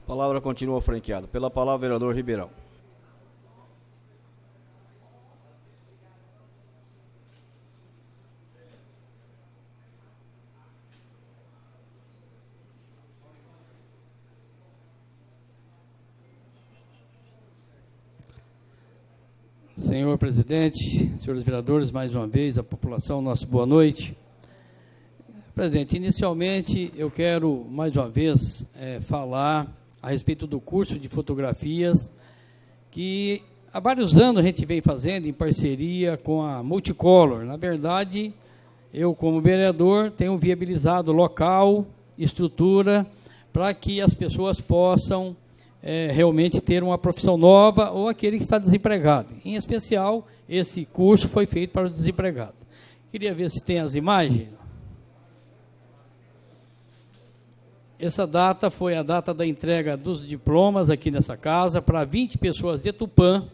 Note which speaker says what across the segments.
Speaker 1: A palavra continua franqueada. Pela palavra, vereador Ribeirão.
Speaker 2: Senhor presidente, senhores vereadores, mais uma vez, a população, nossa boa noite. Presidente, inicialmente eu quero, mais uma vez, falar a respeito do curso de fotografias que há vários anos a gente vem fazendo em parceria com a Multicolor. Na verdade, eu, como vereador, tenho viabilizado local, estrutura, para que as pessoas possam realmente ter uma profissão nova ou aquele que está desempregado. Em especial, esse curso foi feito para os desempregados. Queria ver se tem as imagens. Essa data foi a data da entrega dos diplomas aqui nessa casa para 20 pessoas de Tupã,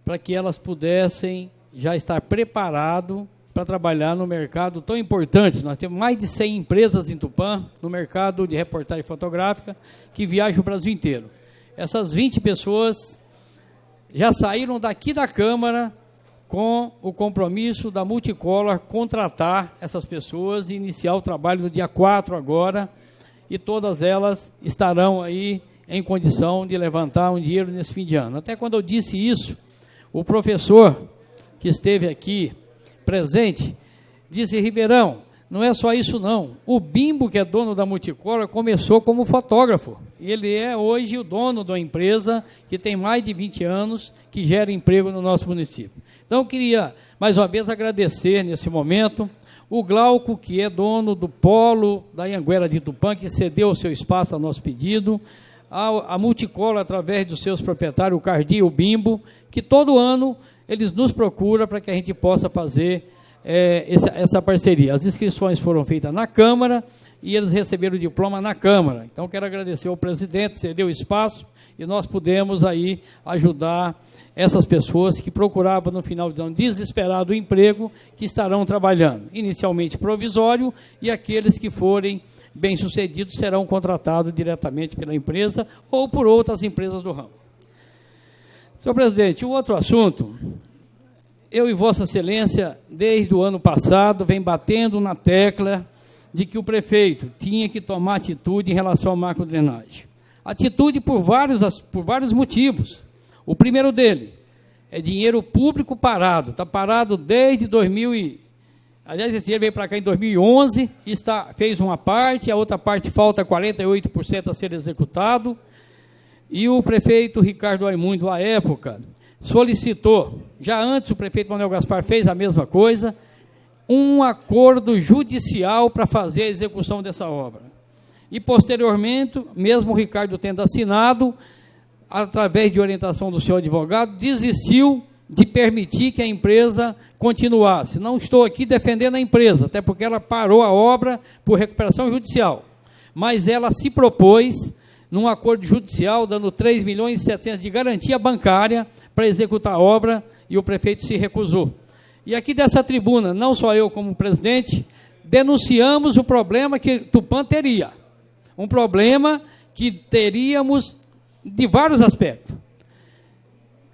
Speaker 2: para que elas pudessem já estar preparadas para trabalhar no mercado tão importante. Nós temos mais de 100 empresas em Tupã, no mercado de reportagem fotográfica, que viajam o Brasil inteiro. Essas 20 pessoas já saíram daqui da Câmara com o compromisso da Multicolor contratar essas pessoas e iniciar o trabalho no dia 4 agora, e todas elas estarão aí em condição de levantar um dinheiro nesse fim de ano. Até quando eu disse isso, o professor que esteve aqui presente disse: Ribeirão, não é só isso não, o Bimbo, que é dono da Multicolor, começou como fotógrafo, ele é hoje o dono da empresa que tem mais de 20 anos, que gera emprego no nosso município. Então eu queria mais uma vez agradecer nesse momento o Glauco, que é dono do polo da Anhanguera de Tupã, que cedeu o seu espaço ao nosso pedido, a Multicolor, através dos seus proprietários, o Cardi e o Bimbo, que todo ano eles nos procuram para que a gente possa fazer essa parceria. As inscrições foram feitas na Câmara e eles receberam o diploma na Câmara. Então, quero agradecer ao presidente, cedeu o espaço e nós pudemos aí ajudar essas pessoas que procuravam no final de ano desesperado o emprego, que estarão trabalhando, inicialmente provisório, e aqueles que forem bem-sucedidos serão contratados diretamente pela empresa ou por outras empresas do ramo. Senhor presidente, o outro assunto, eu e Vossa Excelência, desde o ano passado, vem batendo na tecla de que o prefeito tinha que tomar atitude em relação à macrodrenagem. Atitude por vários motivos. O primeiro dele é dinheiro público parado. Está parado desde 2000 Aliás, esse dinheiro veio para cá em 2011, fez uma parte, a outra parte falta 48% a ser executado. E o prefeito Ricardo Raimundo, à época, solicitou, já antes o prefeito Manuel Gaspar fez a mesma coisa, um acordo judicial para fazer a execução dessa obra. E, posteriormente, mesmo o Ricardo tendo assinado, através de orientação do seu advogado, desistiu de permitir que a empresa continuasse. Não estou aqui defendendo a empresa, até porque ela parou a obra por recuperação judicial, mas ela se propôs, num acordo judicial, dando 3 milhões e 700 de garantia bancária para executar a obra, e o prefeito se recusou. E aqui dessa tribuna, não só eu como presidente, denunciamos o problema que Tupã teria. Um problema que teríamos de vários aspectos.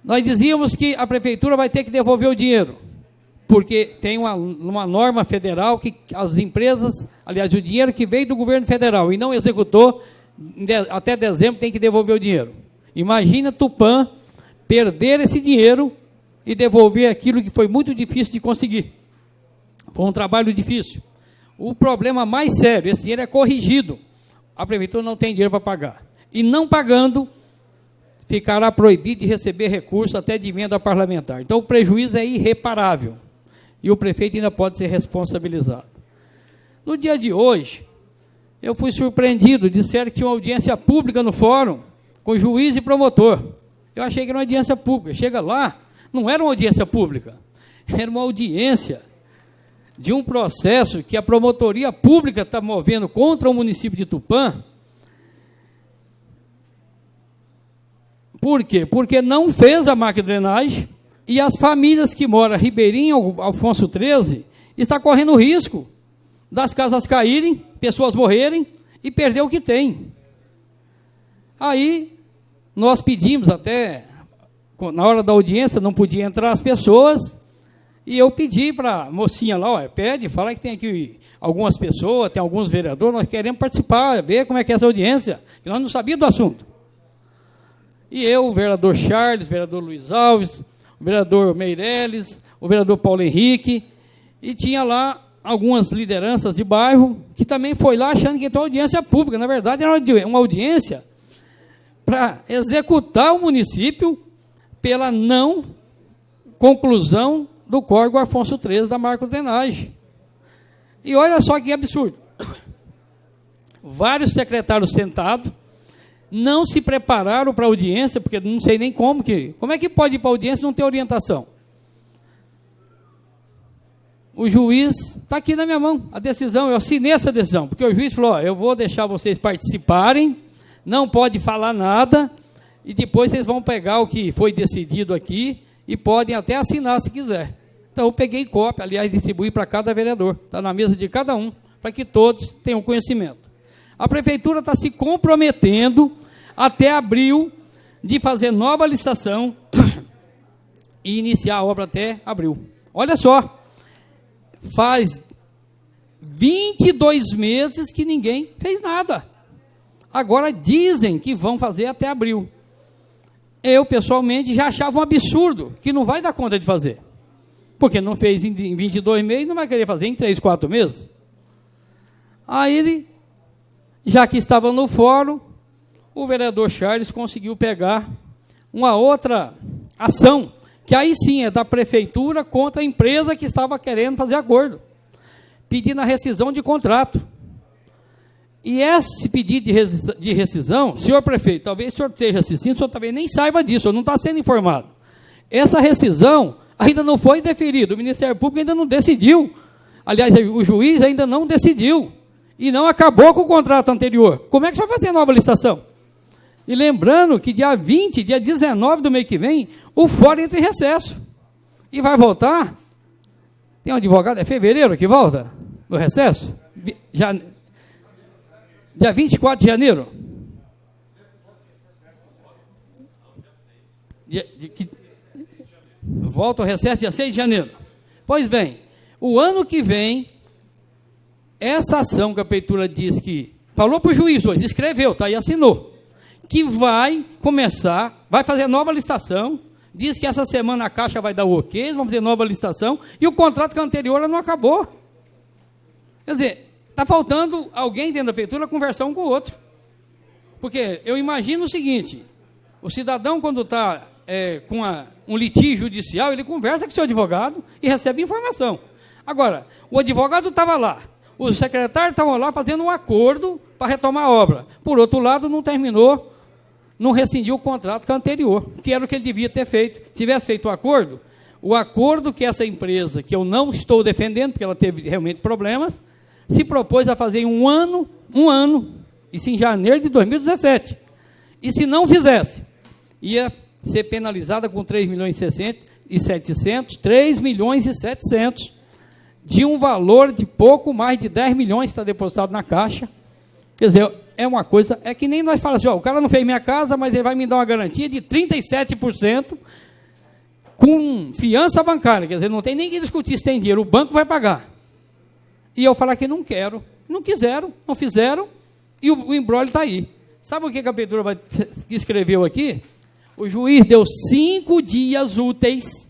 Speaker 2: Nós dizíamos que a prefeitura vai ter que devolver o dinheiro, porque tem uma norma federal que as empresas, aliás, o dinheiro que veio do governo federal e não executou, até dezembro tem que devolver o dinheiro. Imagina Tupã perder esse dinheiro e devolver aquilo que foi muito difícil de conseguir. Foi um trabalho difícil. O problema mais sério, esse dinheiro é corrigido. A prefeitura não tem dinheiro para pagar. E não pagando, ficará proibido de receber recursos até de emenda parlamentar. Então, o prejuízo é irreparável. E o prefeito ainda pode ser responsabilizado. No dia de hoje, eu fui surpreendido, disseram que tinha uma audiência pública no fórum, com juiz e promotor. Eu achei que era uma audiência pública. Chega lá, não era uma audiência pública, era uma audiência de um processo que a promotoria pública está movendo contra o município de Tupã. Por quê? Porque não fez a macrodrenagem e as famílias que moram Ribeirinho, Alfonso 13, estão correndo risco das casas caírem, pessoas morrerem e perder o que tem. Aí, nós pedimos até, na hora da audiência, não podia entrar as pessoas, e eu pedi para a mocinha lá, ó, pede, fala que tem aqui algumas pessoas, tem alguns vereadores, nós queremos participar, ver como é que é essa audiência, que nós não sabíamos do assunto. E eu, o vereador Charles, o vereador Luiz Alves, o vereador Meirelles, o vereador Paulo Henrique, e tinha lá algumas lideranças de bairro, que também foi lá achando que ia ter uma audiência pública. Na verdade, era uma audiência para executar o município pela não conclusão do Código Afonso XIII da macrodrenagem. E olha só que absurdo. Vários secretários sentados não se prepararam para a audiência, porque não sei nem como é que pode ir para a audiência e não ter orientação. O juiz está aqui na minha mão, a decisão, eu assinei essa decisão, porque o juiz falou, ó, eu vou deixar vocês participarem, não pode falar nada, e depois vocês vão pegar o que foi decidido aqui, e podem até assinar se quiser. Então eu peguei cópia, aliás, distribuí para cada vereador, está na mesa de cada um, para que todos tenham conhecimento. A prefeitura está se comprometendo até abril de fazer nova licitação e iniciar a obra até abril. Olha só, faz 22 meses que ninguém fez nada. Agora dizem que vão fazer até abril. Eu, pessoalmente, já achava um absurdo, que não vai dar conta de fazer. Porque não fez em 22 meses, não vai querer fazer em 3, 4 meses. Aí ele, já que estava no fórum, o vereador Charles conseguiu pegar uma outra ação, que aí sim é da prefeitura contra a empresa que estava querendo fazer acordo, pedindo a rescisão de contrato. E esse pedido de rescisão, senhor prefeito, talvez o senhor esteja assistindo, o senhor também nem saiba disso, não está sendo informado. Essa rescisão ainda não foi deferida, o Ministério Público ainda não decidiu, aliás, o juiz ainda não decidiu, e não acabou com o contrato anterior. Como é que você vai fazer a nova licitação? E lembrando que dia 20, dia 19 do mês que vem, o fórum entra em recesso. E vai voltar, tem um advogado, é fevereiro que volta, no recesso? Dia 24 de janeiro? Volta ao recesso dia 6 de janeiro. Pois bem, o ano que vem, essa ação que a prefeitura diz que, falou para o juiz hoje, escreveu, tá, e assinou, que vai começar, vai fazer nova licitação, diz que essa semana a Caixa vai dar o ok, vão fazer nova licitação, e o contrato que é anterior não acabou. Quer dizer, está faltando alguém dentro da prefeitura conversar um com o outro. Porque eu imagino o seguinte, o cidadão quando está com um litígio judicial, ele conversa com o seu advogado e recebe informação. Agora, o advogado estava lá, os secretários estavam lá fazendo um acordo para retomar a obra. Por outro lado, não terminou, não rescindiu o contrato que é anterior, que era o que ele devia ter feito. Se tivesse feito o acordo que essa empresa, que eu não estou defendendo, porque ela teve realmente problemas, se propôs a fazer em um ano, isso em janeiro de 2017. E se não fizesse, ia ser penalizada com 3 milhões e 700, 3 milhões e 700, de um valor de pouco mais de 10 milhões que está depositado na Caixa. Quer dizer, é uma coisa, é que nem nós falamos assim, ó, o cara não fez minha casa, mas ele vai me dar uma garantia de 37% com fiança bancária, quer dizer, não tem nem que discutir se tem dinheiro, o banco vai pagar. E eu falar que não quero, não quiseram, não fizeram, e o embrólio está aí. Sabe o que a prefeitura escreveu aqui? O juiz deu 5 dias úteis,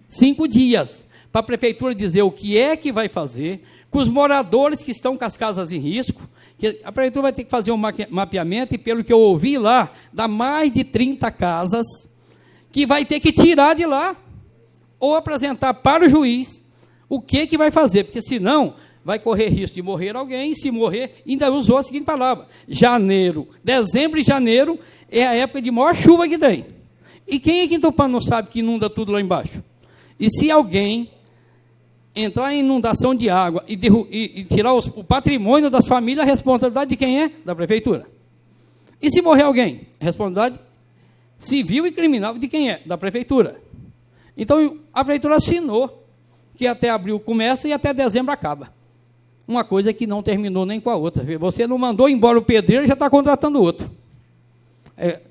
Speaker 2: 5 dias, para a prefeitura dizer o que é que vai fazer, com os moradores que estão com as casas em risco, que a prefeitura vai ter que fazer um mapeamento, e pelo que eu ouvi lá, dá mais de 30 casas, que vai ter que tirar de lá, ou apresentar para o juiz, o que vai fazer, porque senão vai correr risco de morrer alguém, e se morrer, ainda usou a seguinte palavra, dezembro e janeiro é a época de maior chuva que tem. E quem aqui em Tupã não sabe que inunda tudo lá embaixo? E se alguém entrar em inundação de água e tirar o patrimônio das famílias, a responsabilidade de quem é? Da prefeitura. E se morrer alguém? A responsabilidade civil e criminal de quem é? Da prefeitura. Então, a prefeitura assinou que até abril começa e até dezembro acaba. Uma coisa que não terminou nem com a outra. Você não mandou embora o pedreiro e já está contratando outro.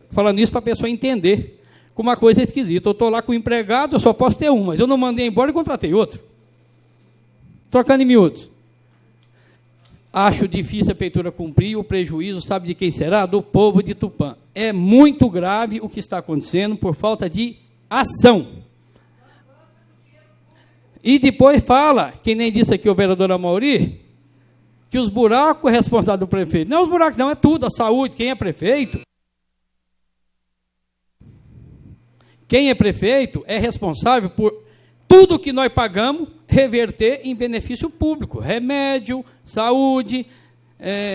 Speaker 2: falando isso para a pessoa entender como uma coisa é esquisita. Eu estou lá com o empregado, eu só posso ter um, mas eu não mandei embora e contratei outro. Trocando em miúdos. Acho difícil a prefeitura cumprir, o prejuízo, sabe de quem será? Do povo de Tupã. É muito grave o que está acontecendo por falta de ação. E depois fala, que nem disse aqui o vereador Amauri, que os buracos é responsável do prefeito. Não é os buracos, não, é tudo, a saúde, quem é prefeito. Quem é prefeito é responsável por tudo que nós pagamos reverter em benefício público. Remédio, saúde,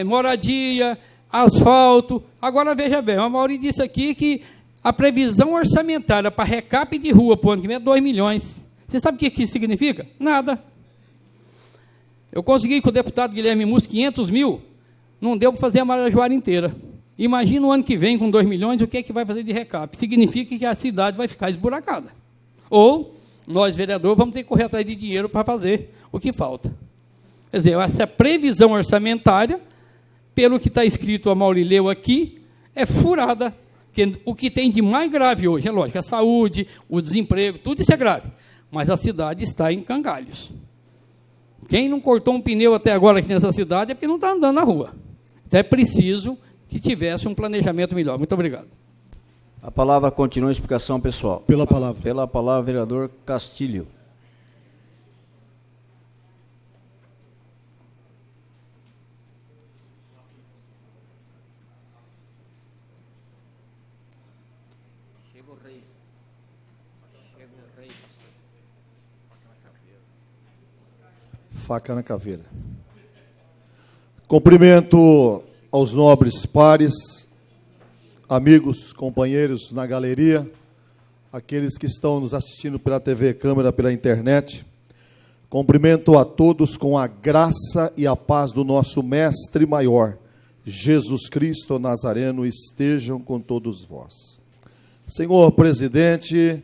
Speaker 2: moradia, asfalto. Agora, veja bem, o Amauri disse aqui que a previsão orçamentária para recap de rua para o ano que vem é 2 milhões. Você sabe o que isso significa? Nada. Eu consegui com o deputado Guilherme Mussi 500 mil, não deu para fazer a Marajoara inteira. Imagina o ano que vem com 2 milhões, o que é que vai fazer de recap? Significa que a cidade vai ficar esburacada. Ou nós, vereadores, vamos ter que correr atrás de dinheiro para fazer o que falta. Quer dizer, essa previsão orçamentária, pelo que está escrito, a Mauri leu aqui, é furada. Porque o que tem de mais grave hoje, é lógico, a saúde, o desemprego, tudo isso é grave. Mas a cidade está em cangalhos. Quem não cortou um pneu até agora aqui nessa cidade é porque não está andando na rua. Então é preciso que tivesse um planejamento melhor. Muito obrigado.
Speaker 1: A palavra continua em explicação pessoal.
Speaker 3: Pela palavra.
Speaker 1: Pela palavra, vereador Castilho.
Speaker 2: Chega o rei.
Speaker 3: Faca na caveira. Cumprimento aos nobres pares, amigos, companheiros na galeria, aqueles que estão nos assistindo pela TV Câmara, pela internet. Cumprimento a todos com a graça e a paz do nosso Mestre Maior, Jesus Cristo Nazareno, estejam com todos vós. Senhor presidente,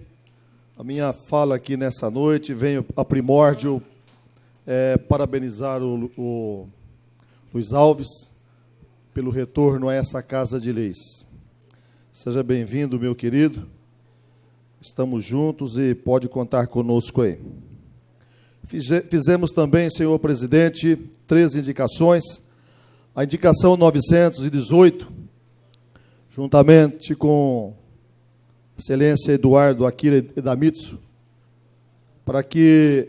Speaker 3: a minha fala aqui nessa noite vem a primórdio parabenizar o Luiz Alves pelo retorno a essa Casa de Leis. Seja bem-vindo, meu querido. Estamos juntos e pode contar conosco aí. Fizemos também, senhor presidente, 3 indicações. A indicação 918, juntamente com Excelência Eduardo Akira Edamitsu, para que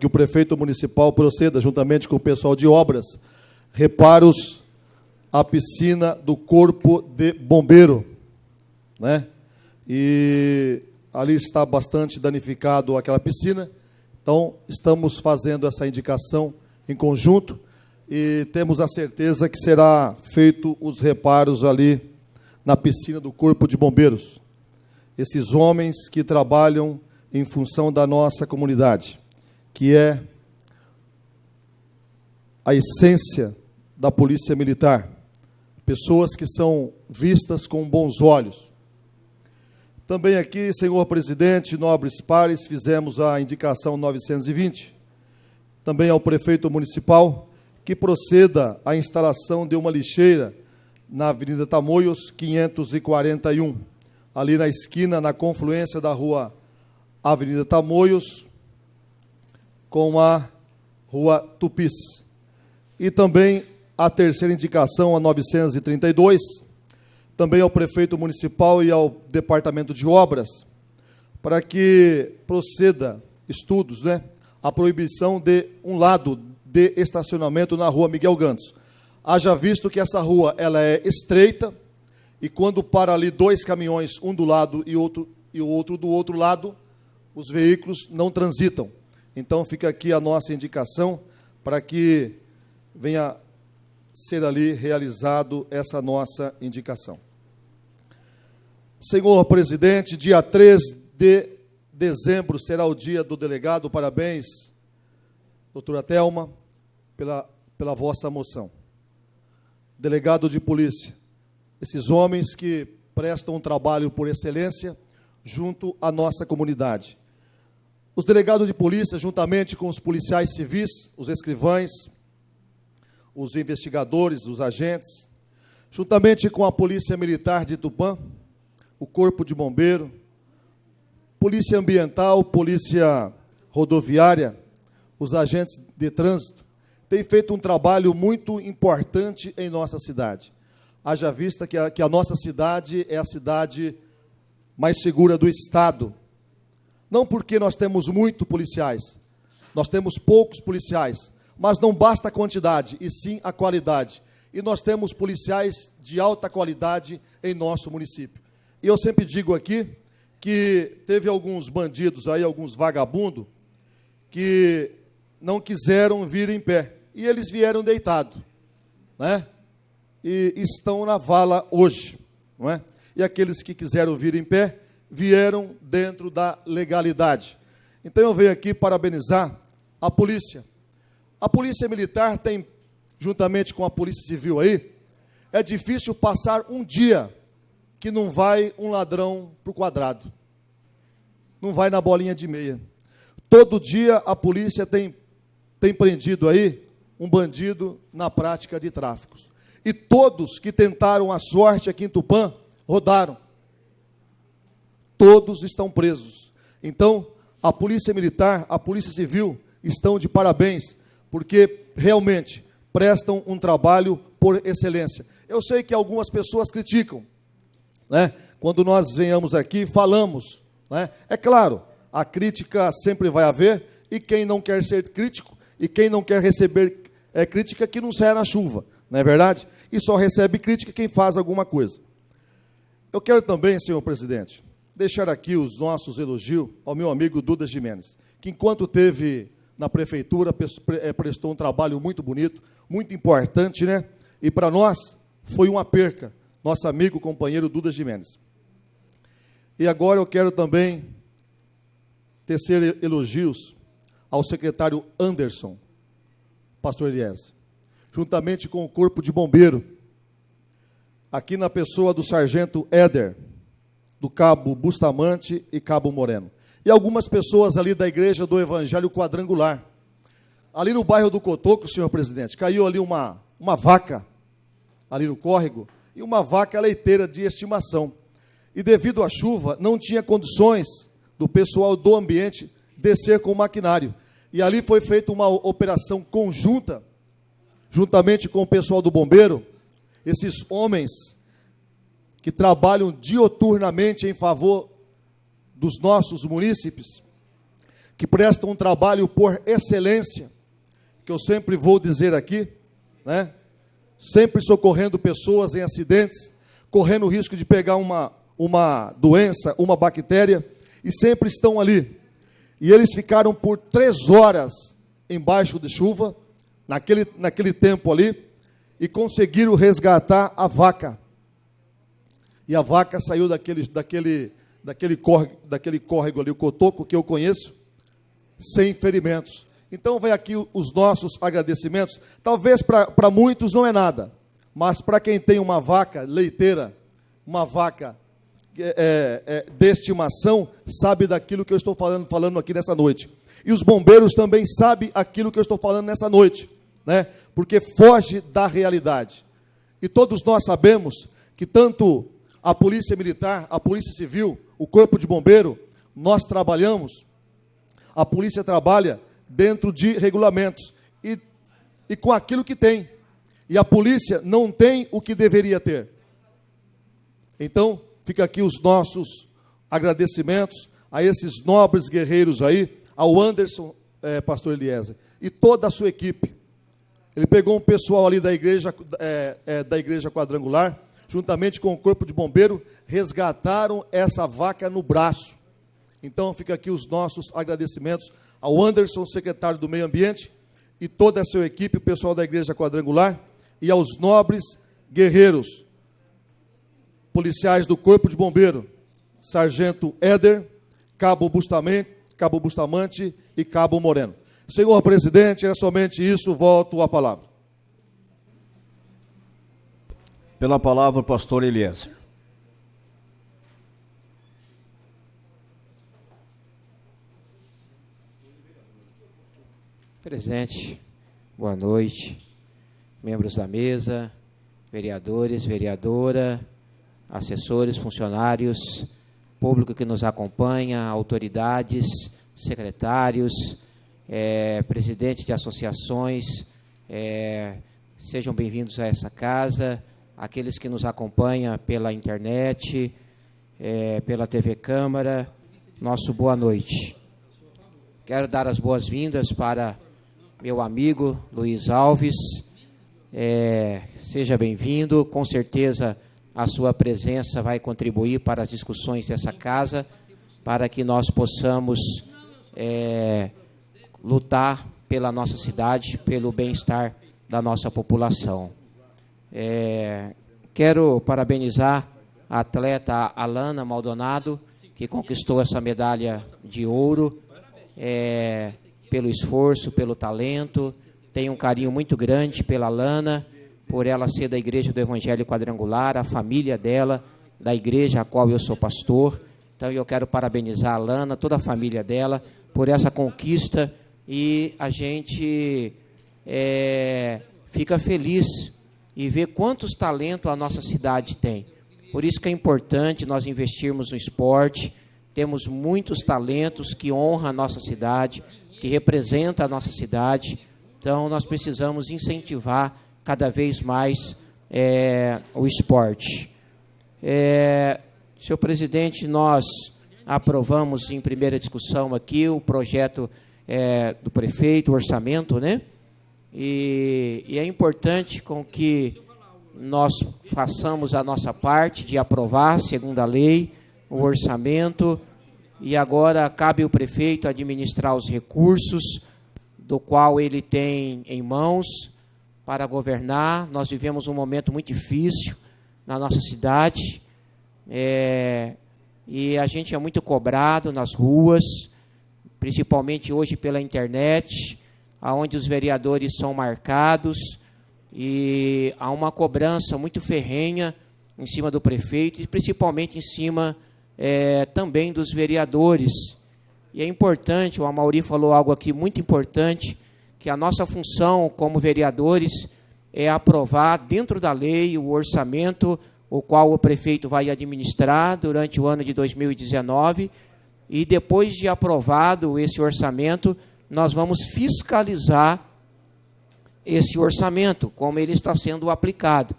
Speaker 3: o prefeito municipal proceda, juntamente com o pessoal de obras, reparos à piscina do Corpo de Bombeiro, né? E ali está bastante danificado aquela piscina, então estamos fazendo essa indicação em conjunto e temos a certeza que será feito os reparos ali na piscina do Corpo de Bombeiros. Esses homens que trabalham em função da nossa comunidade, que é a essência da Polícia Militar. Pessoas que são vistas com bons olhos. Também aqui, senhor presidente, nobres pares, fizemos a indicação 920, também ao prefeito municipal, que proceda à instalação de uma lixeira na Avenida Tamoios, 541, ali na esquina, na confluência da rua Avenida Tamoios com a Rua Tupis. E também a terceira indicação, a 932, também ao prefeito municipal e ao departamento de obras, para que proceda estudos, né, a proibição de um lado de estacionamento na Rua Miguel Gantos. Haja visto que essa rua ela é estreita e quando para ali 2 caminhões, um do lado e o outro do outro lado, os veículos não transitam. Então, fica aqui a nossa indicação para que venha ser ali realizado essa nossa indicação. Senhor presidente, dia 3 de dezembro será o dia do delegado. Parabéns, doutora Thelma, pela vossa moção. Delegado de polícia, esses homens que prestam um trabalho por excelência junto à nossa comunidade. Os delegados de polícia, juntamente com os policiais civis, os escrivães, os investigadores, os agentes, juntamente com a Polícia Militar de Tupã, o Corpo de Bombeiro, Polícia Ambiental, Polícia Rodoviária, os agentes de trânsito, têm feito um trabalho muito importante em nossa cidade. Haja vista que a nossa cidade é a cidade mais segura do Estado. Não porque nós temos muitos policiais, nós temos poucos policiais, mas não basta a quantidade, e sim a qualidade. E nós temos policiais de alta qualidade em nosso município. E eu sempre digo aqui que teve alguns bandidos aí, alguns vagabundos, que não quiseram vir em pé. E eles vieram deitados, né? E estão na vala hoje, não é? E aqueles que quiseram vir em pé, vieram dentro da legalidade. Então eu venho aqui parabenizar a polícia. A Polícia Militar tem, juntamente com a Polícia Civil aí, é difícil passar um dia que não vai um ladrão para o quadrado. Não vai na bolinha de meia. Todo dia a polícia tem prendido aí um bandido na prática de tráficos. E todos que tentaram a sorte aqui em Tupã, rodaram. Todos estão presos. Então, a Polícia Militar, a Polícia Civil estão de parabéns, porque realmente prestam um trabalho por excelência. Eu sei que algumas pessoas criticam, né? Quando nós venhamos aqui, falamos, né? É claro, a crítica sempre vai haver, e quem não quer ser crítico, e quem não quer receber crítica, que não saia na chuva, não é verdade? E só recebe crítica quem faz alguma coisa. Eu quero também, senhor presidente, deixar aqui os nossos elogios ao meu amigo Duda Gimenez, que enquanto teve na prefeitura, prestou um trabalho muito bonito, muito importante, né? E para nós foi uma perca, nosso amigo, companheiro Duda Gimenez. E agora eu quero também tecer elogios ao secretário Anderson, pastor Eliezer, juntamente com o Corpo de Bombeiro, aqui na pessoa do sargento Éder, do cabo Bustamante e cabo Moreno. E algumas pessoas ali da Igreja do Evangelho Quadrangular. Ali no bairro do Cotoco, senhor presidente, caiu ali uma vaca, ali no córrego, e uma vaca leiteira de estimação. E devido à chuva, não tinha condições do pessoal do ambiente descer com o maquinário. E ali foi feita uma operação conjunta, juntamente com o pessoal do bombeiro, esses homens que trabalham dioturnamente em favor dos nossos munícipes, que prestam um trabalho por excelência, que eu sempre vou dizer aqui, né? Sempre socorrendo pessoas em acidentes, correndo o risco de pegar uma doença, uma bactéria, e sempre estão ali. E eles ficaram por 3 horas embaixo de chuva, naquele tempo ali, e conseguiram resgatar a vaca. E a vaca saiu daquele córrego ali, o Cotoco, que eu conheço, sem ferimentos. Então, vem aqui os nossos agradecimentos. Talvez para muitos não é nada, mas para quem tem uma vaca leiteira, uma vaca de estimação, sabe daquilo que eu estou falando aqui nessa noite. E os bombeiros também sabem aquilo que eu estou falando nessa noite, né? Porque foge da realidade. E todos nós sabemos que tanto a Polícia Militar, a Polícia Civil, o Corpo de Bombeiro, nós trabalhamos, a polícia trabalha dentro de regulamentos e com aquilo que tem. E a polícia não tem o que deveria ter. Então, fica aqui os nossos agradecimentos a esses nobres guerreiros aí, ao Anderson, pastor Eliezer, e toda a sua equipe. Ele pegou um pessoal ali da igreja quadrangular, juntamente com o Corpo de Bombeiro, resgataram essa vaca no braço. Então, fica aqui os nossos agradecimentos ao Anderson, secretário do Meio Ambiente, e toda a sua equipe, o pessoal da Igreja Quadrangular, e aos nobres guerreiros, policiais do Corpo de Bombeiro, Sargento Éder, Cabo Bustamante e Cabo Moreno. Senhor presidente, é somente isso, volto à palavra.
Speaker 1: Pela palavra, o pastor Eliezer.
Speaker 4: Presente, boa noite, membros da mesa, vereadores, vereadora, assessores, funcionários, público que nos acompanha, autoridades, secretários, presidentes de associações, sejam bem-vindos a essa casa, aqueles que nos acompanham pela internet, pela TV Câmara, nosso boa noite. Quero dar as boas-vindas para meu amigo Luiz Alves, seja bem-vindo, com certeza a sua presença vai contribuir para as discussões dessa casa, para que nós possamos lutar pela nossa cidade, pelo bem-estar da nossa população. Quero parabenizar a atleta Alana Maldonado, que conquistou essa medalha de ouro, pelo esforço, pelo talento. Tenho um carinho muito grande pela Alana, por ela ser da Igreja do Evangelho Quadrangular, a família dela, da igreja a qual eu sou pastor. Então eu quero parabenizar a Alana, toda a família dela, por essa conquista, e a gente fica feliz e vê quantos talentos a nossa cidade tem. Por isso que é importante nós investirmos no esporte. Temos muitos talentos que honram a nossa cidade, que representam a nossa cidade. Então nós precisamos incentivar cada vez mais o esporte. Senhor presidente, nós aprovamos em primeira discussão aqui o projeto do prefeito, o orçamento, né? E é importante com que nós façamos a nossa parte de aprovar, segundo a lei, o orçamento, e agora cabe ao prefeito administrar os recursos do qual ele tem em mãos para governar. Nós vivemos um momento muito difícil na nossa cidade, e a gente é muito cobrado nas ruas, principalmente hoje pela internet, onde os vereadores são marcados, e há uma cobrança muito ferrenha em cima do prefeito, e principalmente em cima também dos vereadores. E é importante, o Amaury falou algo aqui muito importante, que a nossa função como vereadores é aprovar dentro da lei o orçamento, o qual o prefeito vai administrar durante o ano de 2019, e depois de aprovado esse orçamento, nós vamos fiscalizar esse orçamento, como ele está sendo aplicado.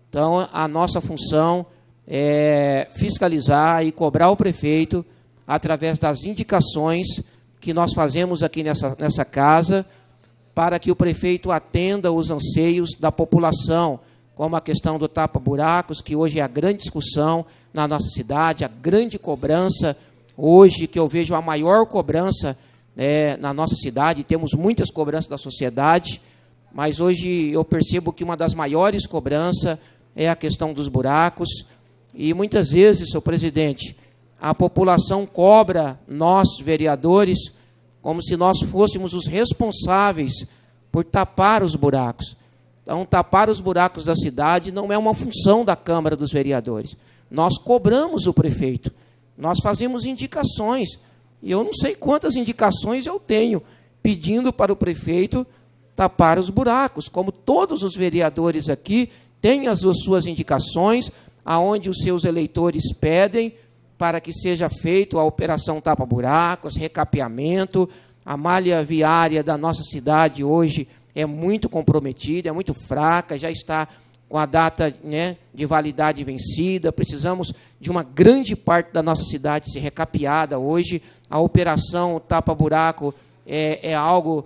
Speaker 4: Então, a nossa função é fiscalizar e cobrar o prefeito através das indicações que nós fazemos aqui nessa casa, para que o prefeito atenda os anseios da população, como a questão do tapa-buracos, que hoje é a grande discussão na nossa cidade, a grande cobrança hoje, que eu vejo a maior cobrança na nossa cidade. Temos muitas cobranças da sociedade, mas hoje eu percebo que uma das maiores cobranças é a questão dos buracos, e muitas vezes, senhor presidente, a população cobra nós, vereadores, como se nós fôssemos os responsáveis por tapar os buracos. Então, tapar os buracos da cidade não é uma função da Câmara dos Vereadores. Nós cobramos o prefeito, nós fazemos indicações, e eu não sei quantas indicações eu tenho pedindo para o prefeito tapar os buracos, como todos os vereadores aqui têm as suas indicações, aonde os seus eleitores pedem para que seja feita a operação tapa-buracos, recapeamento. A malha viária da nossa cidade hoje é muito comprometida, é muito fraca, já está com a data de validade vencida. Precisamos de uma grande parte da nossa cidade ser recapeada hoje. A operação tapa-buraco é algo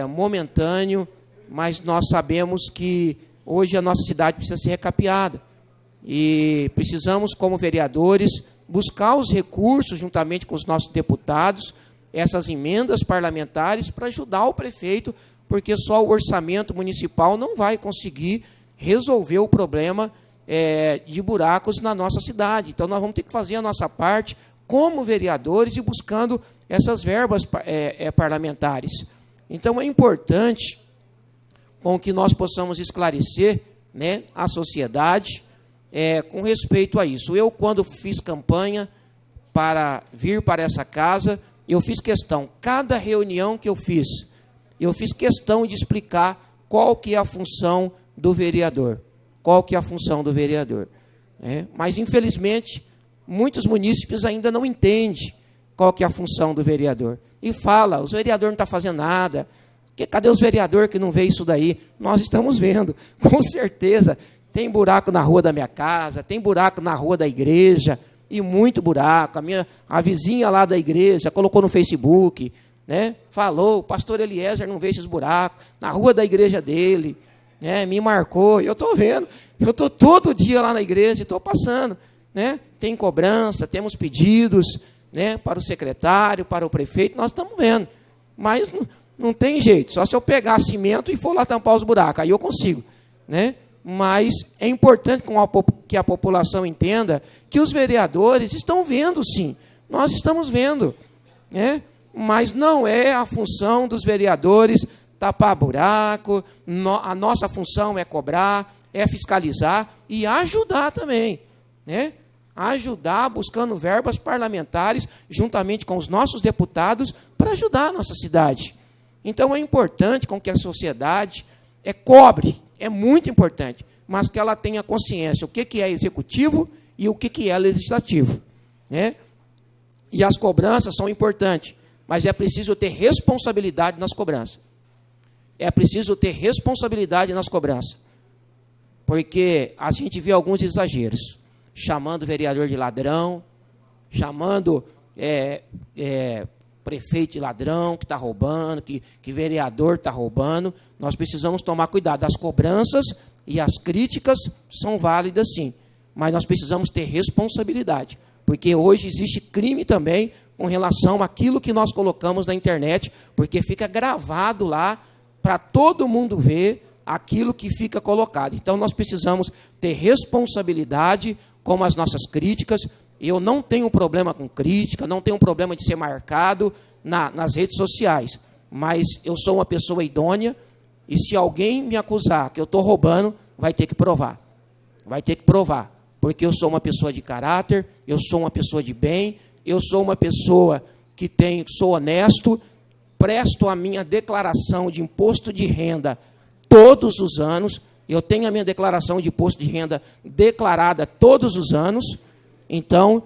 Speaker 4: momentâneo, mas nós sabemos que hoje a nossa cidade precisa ser recapeada. E precisamos, como vereadores, buscar os recursos, juntamente com os nossos deputados, essas emendas parlamentares para ajudar o prefeito, porque só o orçamento municipal não vai conseguir resolver o problema de buracos na nossa cidade. Então, nós vamos ter que fazer a nossa parte como vereadores e buscando essas verbas parlamentares. Então, é importante com que nós possamos esclarecer a sociedade com respeito a isso. Eu, quando fiz campanha para vir para essa casa, eu fiz questão, cada reunião que eu fiz questão de explicar qual que é a função do vereador. qual que é a função do vereador. Mas, infelizmente, muitos munícipes ainda não entendem qual que é a função do vereador. E fala, os vereadores não estão fazendo nada. Cadê os vereadores que não vê isso daí? Nós estamos vendo, com certeza. Tem buraco na rua da minha casa, tem buraco na rua da igreja, e muito buraco. A vizinha lá da igreja colocou no Facebook, falou, o pastor Eliezer não vê esses buracos, na rua da igreja dele, me marcou, eu estou vendo, eu estou todo dia lá na igreja, estou passando, tem cobrança, temos pedidos, para o secretário, para o prefeito, nós estamos vendo, mas não tem jeito, só se eu pegar cimento e for lá tampar os buracos, aí eu consigo, Mas é importante que a população entenda que os vereadores estão vendo, sim, nós estamos vendo, mas não é a função dos vereadores tapar buraco, a nossa função é cobrar, é fiscalizar e ajudar também, ajudar buscando verbas parlamentares, juntamente com os nossos deputados, para ajudar a nossa cidade. Então é importante com que a sociedade cobre, é muito importante, mas que ela tenha consciência o que é executivo e o que é legislativo. E as cobranças são importantes, mas é preciso ter responsabilidade nas cobranças. É preciso ter responsabilidade nas cobranças, porque a gente vê alguns exageros, chamando o vereador de ladrão, chamando prefeito de ladrão, que está roubando, que vereador está roubando. Nós precisamos tomar cuidado. As cobranças e as críticas são válidas, sim, mas nós precisamos ter responsabilidade, porque hoje existe crime também com relação àquilo que nós colocamos na internet, porque fica gravado lá para todo mundo ver aquilo que fica colocado. Então, nós precisamos ter responsabilidade com as nossas críticas. Eu não tenho problema com crítica, não tenho problema de ser marcado nas redes sociais, mas eu sou uma pessoa idônea, e se alguém me acusar que eu estou roubando, vai ter que provar. Vai ter que provar, porque eu sou uma pessoa de caráter, eu sou uma pessoa de bem, eu sou uma pessoa que sou honesto, presto a minha declaração de imposto de renda todos os anos, eu tenho a minha declaração de imposto de renda declarada todos os anos. Então,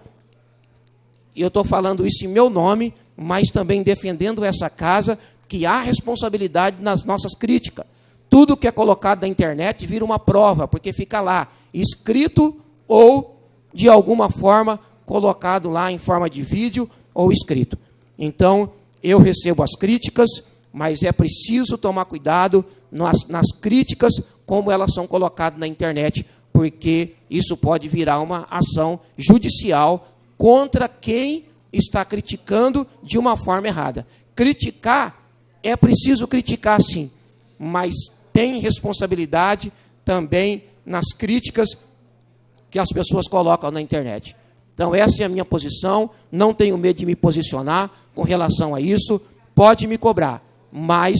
Speaker 4: eu estou falando isso em meu nome, mas também defendendo essa casa, que há responsabilidade nas nossas críticas. Tudo que é colocado na internet vira uma prova, porque fica lá, escrito ou, de alguma forma, colocado lá em forma de vídeo ou escrito. Então, eu recebo as críticas, mas é preciso tomar cuidado nas críticas, como elas são colocadas na internet, porque isso pode virar uma ação judicial contra quem está criticando de uma forma errada. Criticar, é preciso criticar sim, mas tem responsabilidade também nas críticas que as pessoas colocam na internet. Então, essa é a minha posição, não tenho medo de me posicionar com relação a isso, pode me cobrar, mas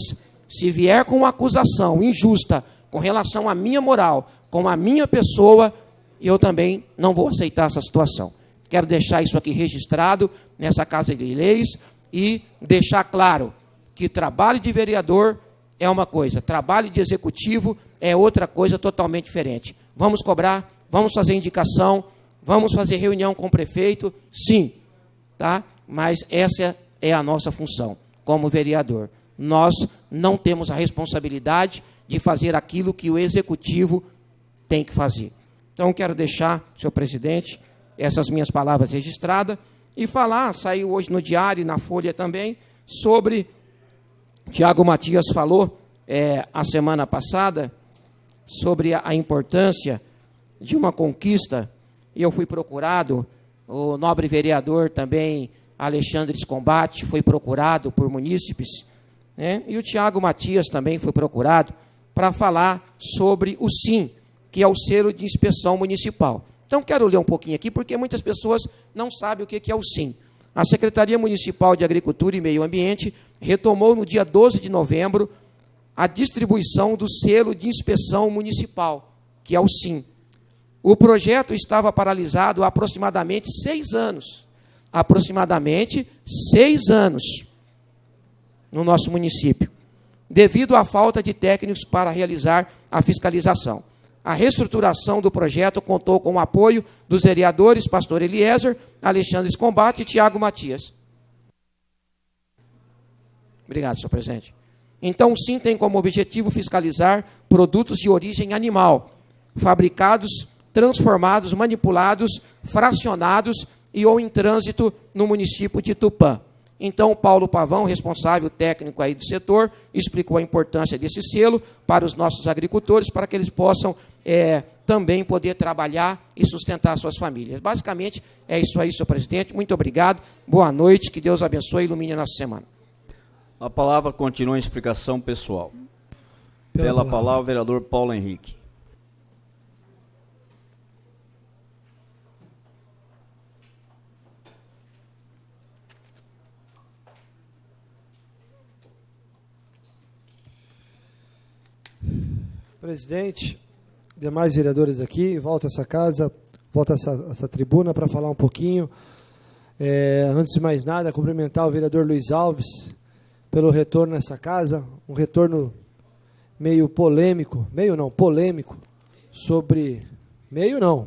Speaker 4: se vier com uma acusação injusta com relação à minha moral, com a minha pessoa, eu também não vou aceitar essa situação. Quero deixar isso aqui registrado nessa Casa de Leis e deixar claro que trabalho de vereador é uma coisa, trabalho de executivo é outra coisa totalmente diferente. Vamos cobrar, vamos fazer indicação, vamos fazer reunião com o prefeito, sim, tá? Mas essa é a nossa função como vereador. Nós não temos a responsabilidade de fazer aquilo que o executivo tem que fazer. Então, quero deixar, senhor presidente, essas minhas palavras registradas e falar, saiu hoje no Diário e na Folha também, sobre, Tiago Matias falou a semana passada, sobre a importância de uma conquista. Eu fui procurado, o nobre vereador também, Alexandre Escombate, foi procurado por munícipes, e o Tiago Matias também foi procurado para falar sobre o SIM, que é o selo de inspeção municipal. Então, quero ler um pouquinho aqui, porque muitas pessoas não sabem o que é o SIM. A Secretaria Municipal de Agricultura e Meio Ambiente retomou no dia 12 de novembro a distribuição do selo de inspeção municipal, que é o SIM. O projeto estava paralisado há aproximadamente 6 anos. Aproximadamente 6 anos no nosso município, devido à falta de técnicos para realizar a fiscalização. A reestruturação do projeto contou com o apoio dos vereadores Pastor Eliezer, Alexandre Escombate e Tiago Matias. Obrigado, senhor presidente. Então, o SIM tem como objetivo fiscalizar produtos de origem animal, fabricados, transformados, manipulados, fracionados e ou em trânsito no município de Tupã. Então, o Paulo Pavão, responsável técnico aí do setor, explicou a importância desse selo para os nossos agricultores, para que eles possam também poder trabalhar e sustentar suas famílias. Basicamente, é isso aí, senhor presidente. Muito obrigado, boa noite, que Deus abençoe e ilumine a nossa semana.
Speaker 1: A palavra continua em explicação pessoal. Pela palavra, o vereador Paulo Henrique.
Speaker 5: Presidente, demais vereadores aqui, volta a essa casa, volta a essa tribuna para falar um pouquinho. Antes de mais nada, cumprimentar o vereador Luiz Alves pelo retorno nessa casa, um retorno meio polêmico,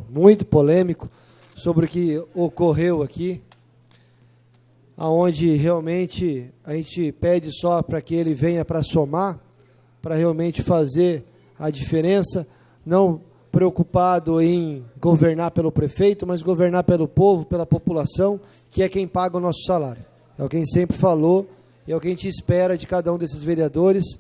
Speaker 5: muito polêmico, sobre o que ocorreu aqui, aonde realmente a gente pede só para que ele venha para somar, para realmente fazer a diferença, não preocupado em governar pelo prefeito, mas governar pelo povo, pela população, que é quem paga o nosso salário. É o que a gente sempre falou, e é o que a gente espera de cada um desses vereadores,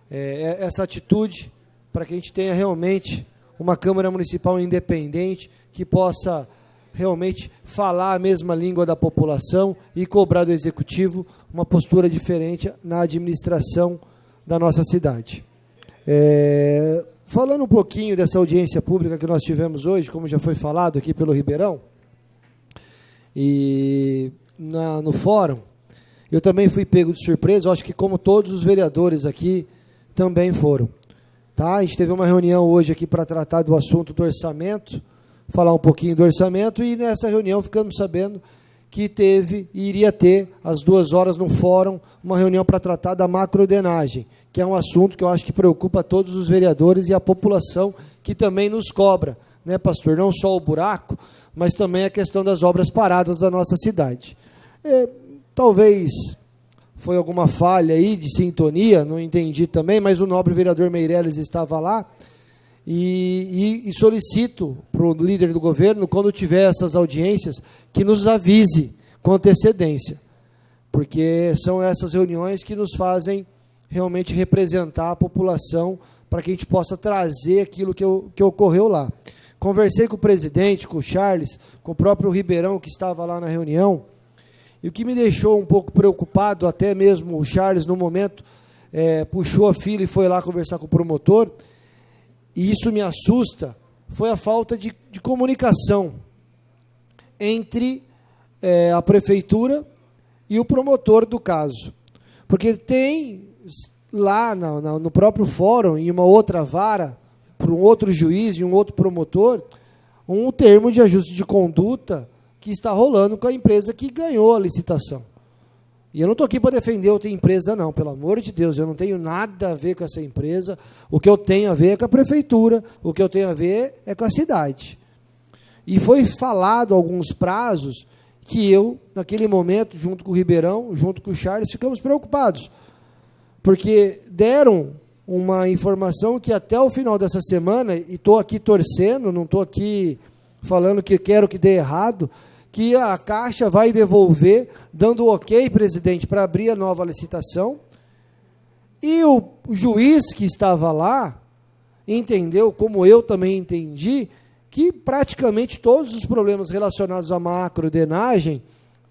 Speaker 5: essa atitude para que a gente tenha realmente uma Câmara Municipal independente, que possa realmente falar a mesma língua da população e cobrar do Executivo uma postura diferente na administração da nossa cidade. Falando um pouquinho dessa audiência pública que nós tivemos hoje, como já foi falado aqui pelo Ribeirão, e no fórum, eu também fui pego de surpresa, eu acho que como todos os vereadores aqui também foram. Tá? A gente teve uma reunião hoje aqui para tratar do assunto do orçamento, falar um pouquinho do orçamento, e nessa reunião ficamos sabendo que iria ter, às 2 horas no fórum, uma reunião para tratar da macrodenagem, que é um assunto que eu acho que preocupa todos os vereadores e a população, que também nos cobra, né, pastor? Não só o buraco, mas também a questão das obras paradas da nossa cidade. Talvez foi alguma falha aí de sintonia, não entendi também, mas o nobre vereador Meirelles estava lá, e solicito para o líder do governo, quando tiver essas audiências, que nos avise com antecedência, porque são essas reuniões que nos fazem realmente representar a população, para que a gente possa trazer aquilo que ocorreu lá. Conversei com o presidente, com o Charles, com o próprio Ribeirão, que estava lá na reunião, e o que me deixou um pouco preocupado, até mesmo o Charles, no momento, puxou a fila e foi lá conversar com o promotor, e isso me assusta, foi a falta de comunicação entre a prefeitura e o promotor do caso. Porque tem lá no próprio fórum, em uma outra vara, para um outro juiz e um outro promotor, um termo de ajuste de conduta que está rolando com a empresa que ganhou a licitação. E eu não estou aqui para defender outra empresa, não, pelo amor de Deus, eu não tenho nada a ver com essa empresa, o que eu tenho a ver é com a prefeitura, o que eu tenho a ver é com a cidade. E foi falado alguns prazos que eu, naquele momento, junto com o Ribeirão, junto com o Charles, ficamos preocupados, porque deram uma informação que até o final dessa semana, e estou aqui torcendo, não estou aqui falando que quero que dê errado, que a Caixa vai devolver, dando ok, presidente, para abrir a nova licitação, e o juiz que estava lá entendeu, como eu também entendi, que praticamente todos os problemas relacionados à macrodenagem,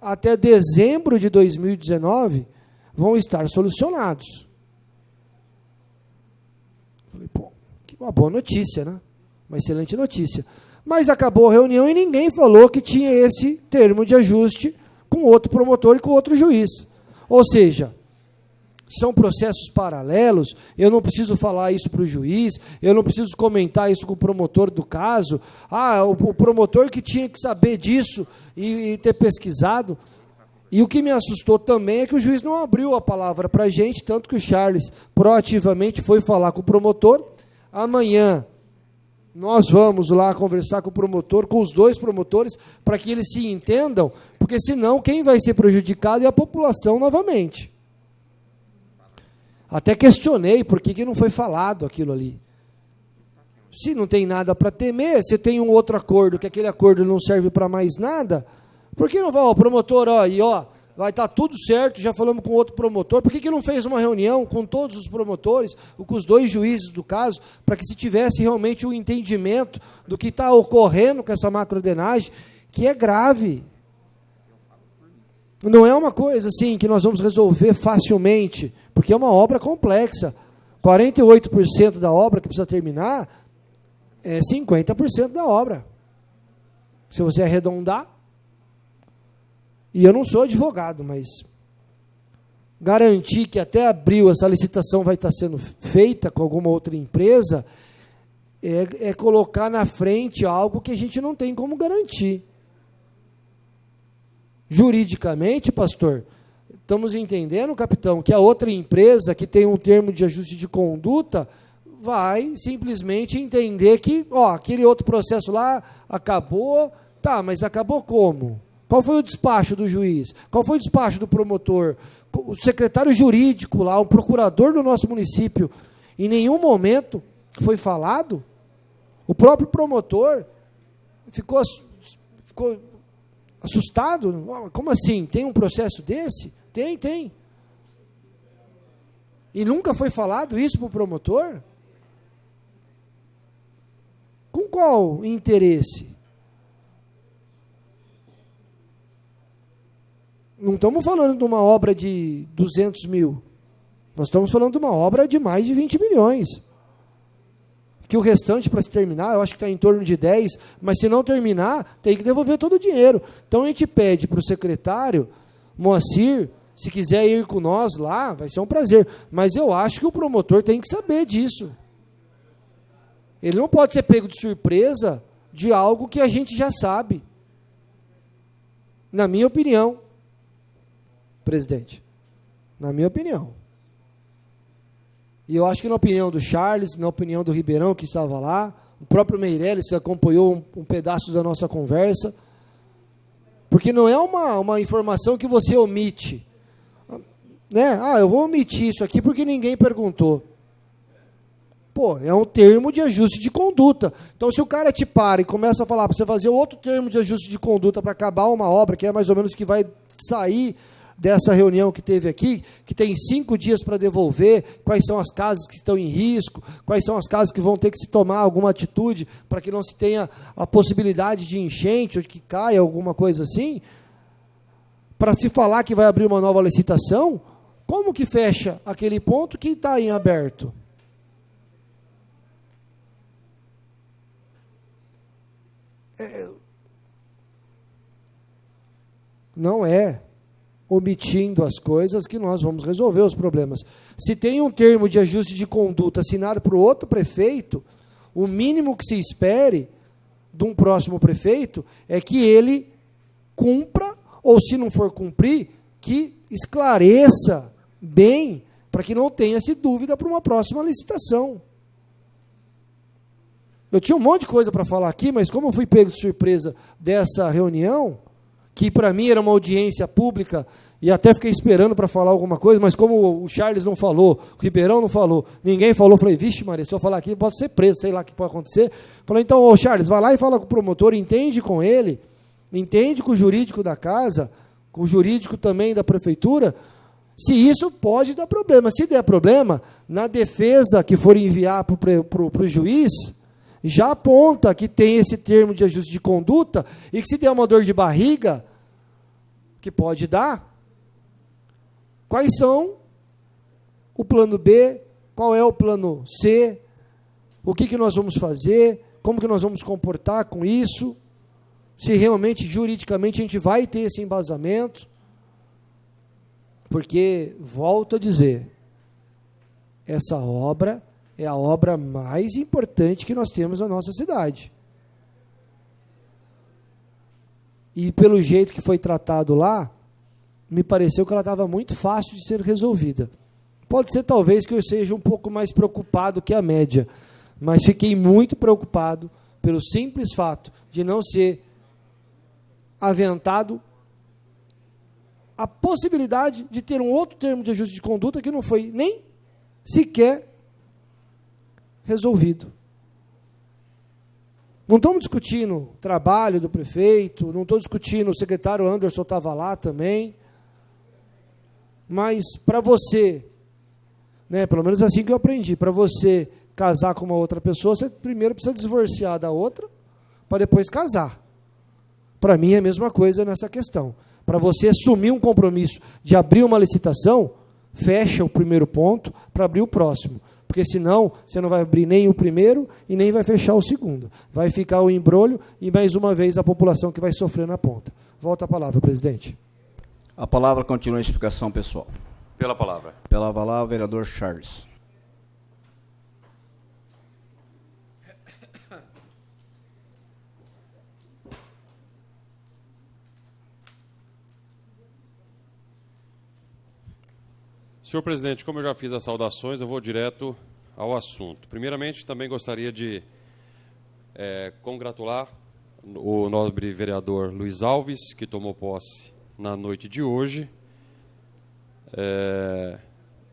Speaker 5: até dezembro de 2019, vão estar solucionados. Falei, pô, que uma boa notícia, né? Uma excelente notícia. Mas acabou a reunião e ninguém falou que tinha esse termo de ajuste com outro promotor e com outro juiz. Ou seja, são processos paralelos, eu não preciso falar isso para o juiz, eu não preciso comentar isso com o promotor do caso, o promotor que tinha que saber disso e ter pesquisado. E o que me assustou também é que o juiz não abriu a palavra para a gente, tanto que o Charles proativamente foi falar com o promotor. Amanhã Nós vamos lá conversar com o promotor, com os dois promotores, para que eles se entendam, porque senão quem vai ser prejudicado é a população novamente. Até questionei por que não foi falado aquilo ali. Se não tem nada para temer, se tem um outro acordo, que aquele acordo não serve para mais nada, por que não vai, ó, promotor, vai estar tudo certo, já falamos com outro promotor, por que não fez uma reunião com todos os promotores, com os dois juízes do caso, para que se tivesse realmente um entendimento do que está ocorrendo com essa macrodenagem, que é grave. Não é uma coisa assim que nós vamos resolver facilmente, porque é uma obra complexa. 48% da obra que precisa terminar é 50% da obra. Se você arredondar. E eu não sou advogado, mas garantir que até abril essa licitação vai estar sendo feita com alguma outra empresa é colocar na frente algo que a gente não tem como garantir. Juridicamente, pastor, estamos entendendo, capitão, que a outra empresa que tem um termo de ajuste de conduta vai simplesmente entender que, aquele outro processo lá acabou, tá, mas acabou como? Qual foi o despacho do juiz? Qual foi o despacho do promotor? O secretário jurídico lá, o procurador do nosso município, em nenhum momento foi falado? O próprio promotor ficou assustado? Como assim? Tem um processo desse? Tem. E nunca foi falado isso para o promotor? Com qual interesse? Não estamos falando de uma obra de 200 mil. Nós estamos falando de uma obra de mais de 20 milhões. Que o restante, para se terminar, eu acho que está em torno de 10, mas se não terminar, tem que devolver todo o dinheiro. Então a gente pede para o secretário, Moacir, se quiser ir com nós lá, vai ser um prazer. Mas eu acho que o promotor tem que saber disso. Ele não pode ser pego de surpresa de algo que a gente já sabe. Na minha opinião. Presidente, na minha opinião. E eu acho que na opinião do Charles, na opinião do Ribeirão, que estava lá, o próprio Meirelles, que acompanhou um pedaço da nossa conversa, porque não é uma informação que você omite. Né? Eu vou omitir isso aqui porque ninguém perguntou. É um termo de ajuste de conduta. Então, se o cara te para e começa a falar para você fazer outro termo de ajuste de conduta para acabar uma obra, que é mais ou menos o que vai sair dessa reunião que teve aqui, que tem 5 dias para devolver, quais são as casas que estão em risco, quais são as casas que vão ter que se tomar alguma atitude para que não se tenha a possibilidade de enchente ou de que caia alguma coisa assim, para se falar que vai abrir uma nova licitação, como que fecha aquele ponto que está em aberto? Não é omitindo as coisas que nós vamos resolver os problemas. Se tem um termo de ajuste de conduta assinado por outro prefeito, o mínimo que se espere de um próximo prefeito é que ele cumpra, ou se não for cumprir, que esclareça bem, para que não tenha-se dúvida para uma próxima licitação. Eu tinha um monte de coisa para falar aqui, mas como eu fui pego de surpresa dessa reunião, que para mim era uma audiência pública, e até fiquei esperando para falar alguma coisa, mas como o Charles não falou, o Ribeirão não falou, ninguém falou, falei, vixe Maria, se eu falar aqui, pode ser preso, sei lá o que pode acontecer. Falei, então, Charles, vai lá e fala com o promotor, entende com ele, entende com o jurídico da casa, com o jurídico também da prefeitura, se isso pode dar problema. Se der problema, na defesa que for enviar para o juiz, já aponta que tem esse termo de ajuste de conduta e que se der uma dor de barriga, que pode dar, quais são o plano B, qual é o plano C, o que nós vamos fazer, como que nós vamos comportar com isso, se realmente, juridicamente, a gente vai ter esse embasamento, porque, volto a dizer, essa obra é a obra mais importante que nós temos na nossa cidade. E pelo jeito que foi tratado lá, me pareceu que ela estava muito fácil de ser resolvida. Pode ser talvez que eu seja um pouco mais preocupado que a média, Mas fiquei muito preocupado pelo simples fato de não ser aventado a possibilidade de ter um outro termo de ajuste de conduta que não foi nem sequer resolvido. Não estamos discutindo o trabalho do prefeito, não estou discutindo, o secretário Anderson estava lá também, mas para você, né, pelo menos assim que eu aprendi, para você casar com uma outra pessoa, você primeiro precisa divorciar da outra, para depois casar. Para mim é a mesma coisa nessa questão. Para você assumir um compromisso de abrir uma licitação, fecha o primeiro ponto para abrir o próximo. Porque senão você não vai abrir nem o primeiro e nem vai fechar o segundo. Vai ficar o embrolho e mais uma vez a população que vai sofrer na ponta. Volta a palavra, presidente.
Speaker 1: A palavra continua em explicação pessoal.
Speaker 6: Pela palavra.
Speaker 1: Pela palavra, vereador Charles.
Speaker 6: Senhor presidente, como eu já fiz as saudações, eu vou direto ao assunto. Primeiramente, também gostaria de congratular o nobre vereador Luiz Alves, que tomou posse na noite de hoje,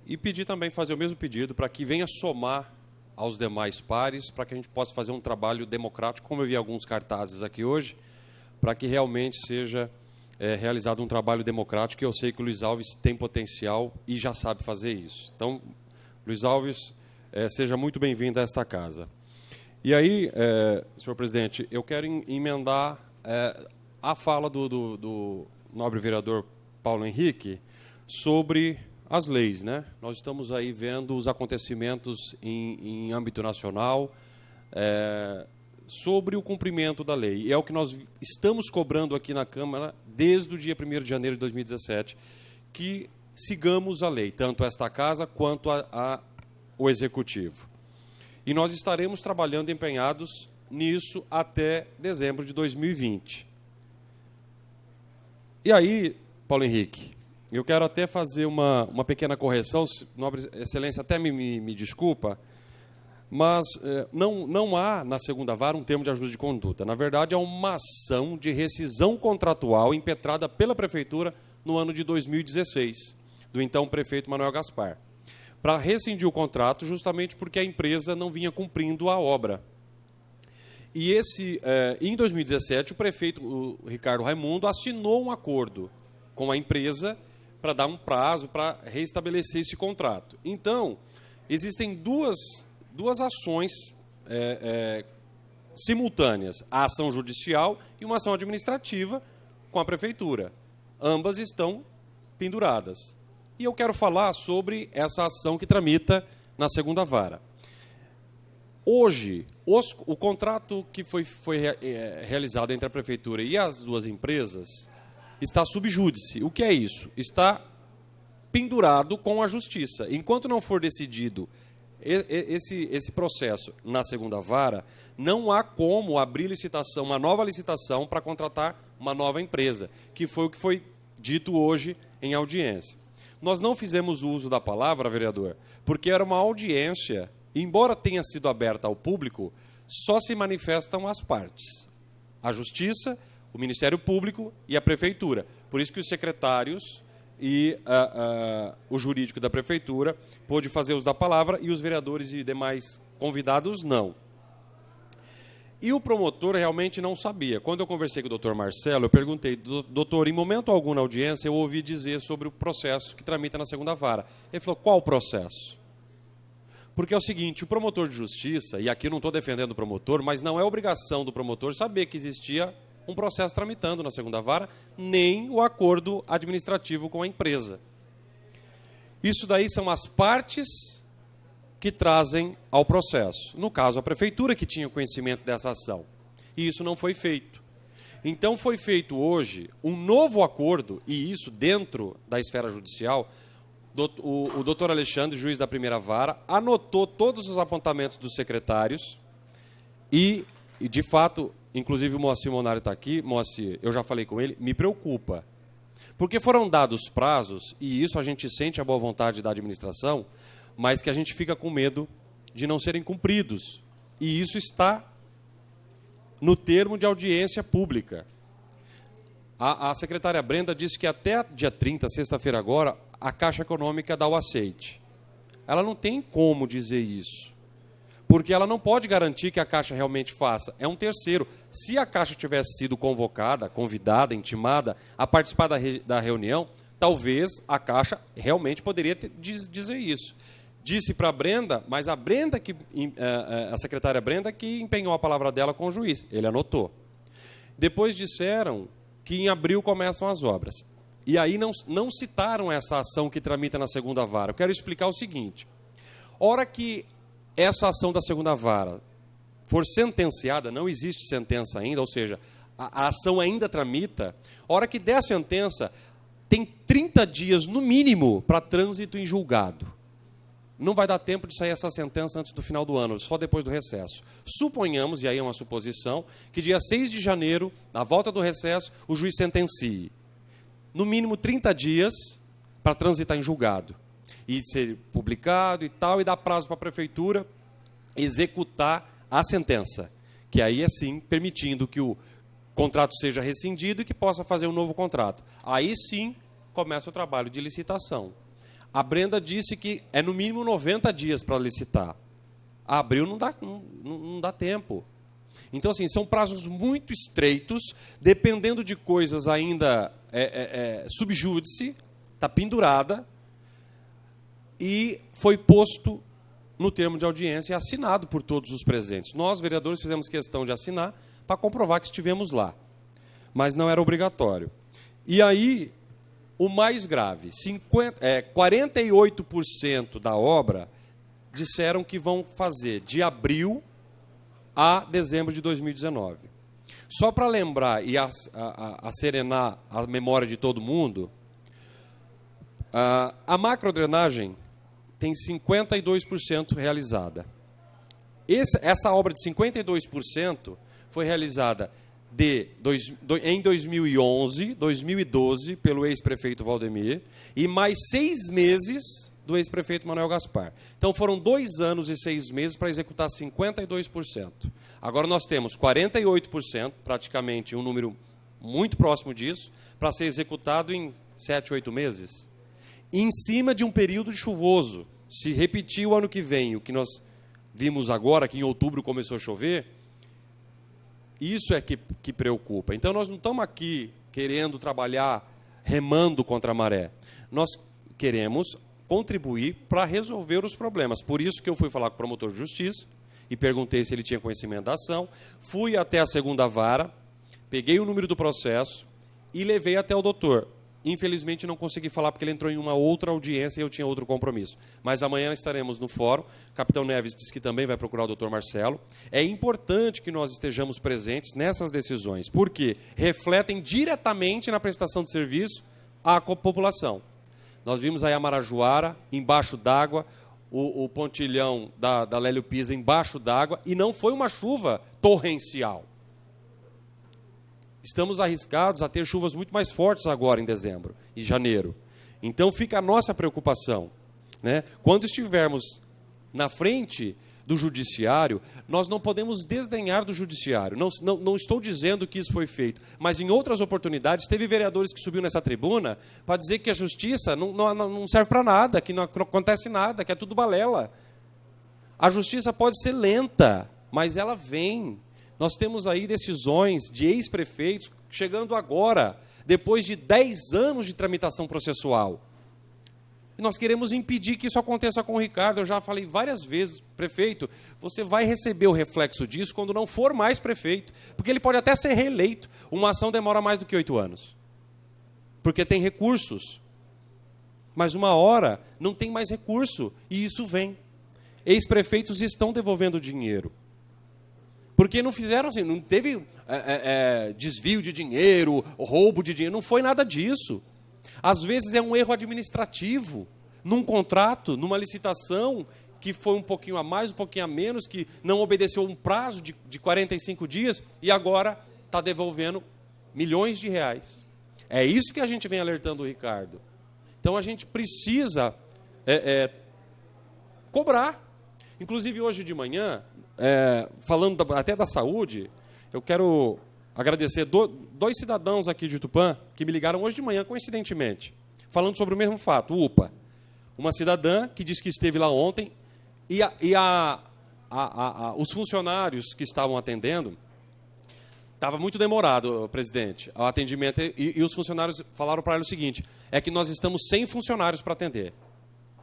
Speaker 6: e pedir também, fazer o mesmo pedido, para que venha somar aos demais pares, para que a gente possa fazer um trabalho democrático, como eu vi alguns cartazes aqui hoje, para que realmente seja realizado um trabalho democrático, e eu sei que o Luiz Alves tem potencial e já sabe fazer isso. Então, Luiz Alves, seja muito bem-vindo a esta casa. E aí, senhor presidente, eu quero emendar a fala do nobre vereador Paulo Henrique sobre as leis, né? Nós estamos aí vendo os acontecimentos em âmbito nacional, sobre o cumprimento da lei. E é o que nós estamos cobrando aqui na Câmara desde o dia 1º de janeiro de 2017, que sigamos a lei, tanto esta Casa quanto o Executivo. E nós estaremos trabalhando empenhados nisso até dezembro de 2020. E aí, Paulo Henrique, eu quero até fazer uma pequena correção, nobre excelência, até me desculpa, mas não há, na segunda vara, um termo de ajuste de conduta. Na verdade, é uma ação de rescisão contratual impetrada pela Prefeitura no ano de 2016, do então prefeito Manuel Gaspar, para rescindir o contrato justamente porque a empresa não vinha cumprindo a obra. E em 2017, o prefeito Ricardo Raimundo assinou um acordo com a empresa para dar um prazo para reestabelecer esse contrato. Então, existem duas ações simultâneas, a ação judicial e uma ação administrativa com a Prefeitura. Ambas estão penduradas. E eu quero falar sobre essa ação que tramita na segunda vara. Hoje, o contrato que foi realizado entre a Prefeitura e as duas empresas está sub júdice. O que é isso? Está pendurado com a Justiça. Enquanto não for decidido esse processo na segunda vara, não há como abrir licitação, uma nova licitação para contratar uma nova empresa, que foi o que foi dito hoje em audiência. Nós não fizemos uso da palavra, vereador, porque era uma audiência, embora tenha sido aberta ao público, só se manifestam as partes. A Justiça, o Ministério Público e a Prefeitura. Por isso que os secretários e o jurídico da Prefeitura pôde fazer uso da palavra e os vereadores e demais convidados não. E o promotor realmente não sabia. Quando eu conversei com o doutor Marcelo, eu perguntei, doutor, em momento algum na audiência eu ouvi dizer sobre o processo que tramita na segunda vara. Ele falou, qual processo? Porque é o seguinte, o promotor de justiça, e aqui eu não estou defendendo o promotor, mas não é obrigação do promotor saber que existia um processo tramitando na segunda vara, nem o acordo administrativo com a empresa. Isso daí são as partes que trazem ao processo. No caso, a Prefeitura que tinha conhecimento dessa ação. E isso não foi feito. Então, foi feito hoje um novo acordo, e isso dentro da esfera judicial. O doutor Alexandre, juiz da primeira vara, anotou todos os apontamentos dos secretários e de fato, inclusive o Moacir Monari está aqui, Moacir, eu já falei com ele, me preocupa. Porque foram dados prazos, e isso a gente sente a boa vontade da administração, mas que a gente fica com medo de não serem cumpridos. E isso está no termo de audiência pública. A secretária Brenda disse que até dia 30, sexta-feira agora, a Caixa Econômica dá o aceite. Ela não tem como dizer isso, porque ela não pode garantir que a Caixa realmente faça. É um terceiro. Se a Caixa tivesse sido convocada, convidada, intimada a participar da reunião, talvez a Caixa realmente poderia dizer isso. Disse para a Brenda, mas a secretária Brenda que empenhou a palavra dela com o juiz. Ele anotou. Depois disseram que em abril começam as obras. E aí não citaram essa ação que tramita na segunda vara. Eu quero explicar o seguinte. Hora que essa ação da segunda vara for sentenciada, não existe sentença ainda, ou seja, a ação ainda tramita, hora que der a sentença, tem 30 dias, no mínimo, para trânsito em julgado. Não vai dar tempo de sair essa sentença antes do final do ano, só depois do recesso. Suponhamos, e aí é uma suposição, que dia 6 de janeiro, na volta do recesso, o juiz sentencie. No mínimo 30 dias para transitar em julgado. E ser publicado e tal, e dar prazo para a prefeitura executar a sentença. Que aí é sim permitindo que o contrato seja rescindido e que possa fazer um novo contrato. Aí sim começa o trabalho de licitação. A Brenda disse que é no mínimo 90 dias para licitar. Abril não dá tempo. Então, assim, são prazos muito estreitos, dependendo de coisas ainda subjúdice, está pendurada, e foi posto no termo de audiência e assinado por todos os presentes. Nós, vereadores, fizemos questão de assinar para comprovar que estivemos lá. Mas não era obrigatório. E aí, o mais grave, 48% da obra disseram que vão fazer de abril a dezembro de 2019. Só para lembrar e acerenar a memória de todo mundo, a macrodrenagem tem 52% realizada. Essa obra de 52% foi realizada em 2011, 2012, pelo ex-prefeito Valdemir, e mais 6 meses do ex-prefeito Manuel Gaspar. Então foram 2 anos e 6 meses para executar 52%. Agora nós temos 48%, praticamente um número muito próximo disso, para ser executado em 7, 8 meses. Em cima de um período chuvoso. Se repetir o ano que vem, o que nós vimos agora, que em outubro começou a chover, isso é que preocupa. Então nós não estamos aqui querendo trabalhar remando contra a maré. Nós queremos contribuir para resolver os problemas. Por isso que eu fui falar com o promotor de justiça e perguntei se ele tinha conhecimento da ação. Fui até a segunda vara, peguei o número do processo e levei até o doutor. Infelizmente não consegui falar porque ele entrou em uma outra audiência e eu tinha outro compromisso. Mas amanhã estaremos no fórum. O capitão Neves disse que também vai procurar o doutor Marcelo. É importante que nós estejamos presentes nessas decisões, porque refletem diretamente na prestação de serviço à população. Nós vimos aí a Marajoara embaixo d'água, o pontilhão da Lélio Pisa embaixo d'água, e não foi uma chuva torrencial. Estamos arriscados a ter chuvas muito mais fortes agora em dezembro e janeiro. Então fica a nossa preocupação, né? Quando estivermos na frente do judiciário, nós não podemos desdenhar do judiciário. Não estou dizendo que isso foi feito, mas em outras oportunidades teve vereadores que subiu nessa tribuna para dizer que a justiça não serve para nada, que não acontece nada, que é tudo balela. A justiça pode ser lenta, mas ela vem. Nós temos aí decisões de ex-prefeitos chegando agora, depois de 10 anos de tramitação processual. E nós queremos impedir que isso aconteça com o Ricardo. Eu já falei várias vezes, prefeito, você vai receber o reflexo disso quando não for mais prefeito, porque ele pode até ser reeleito. Uma ação demora mais do que 8 anos, porque tem recursos. Mas uma hora não tem mais recurso, e isso vem. Ex-prefeitos estão devolvendo dinheiro. Porque não fizeram assim, não teve desvio de dinheiro, roubo de dinheiro, não foi nada disso. Às vezes é um erro administrativo, num contrato, numa licitação, que foi um pouquinho a mais, um pouquinho a menos, que não obedeceu um prazo de 45 dias, e agora está devolvendo milhões de reais. É isso que a gente vem alertando o Ricardo. Então a gente precisa cobrar. Inclusive hoje de manhã, falando até da saúde, eu quero agradecer dois cidadãos aqui de Tupã que me ligaram hoje de manhã, coincidentemente, falando sobre o mesmo fato, o UPA. Uma cidadã que disse que esteve lá ontem e os funcionários que estavam atendendo, estava muito demorado, presidente, o atendimento, e os funcionários falaram para ela o seguinte, é que nós estamos sem funcionários para atender.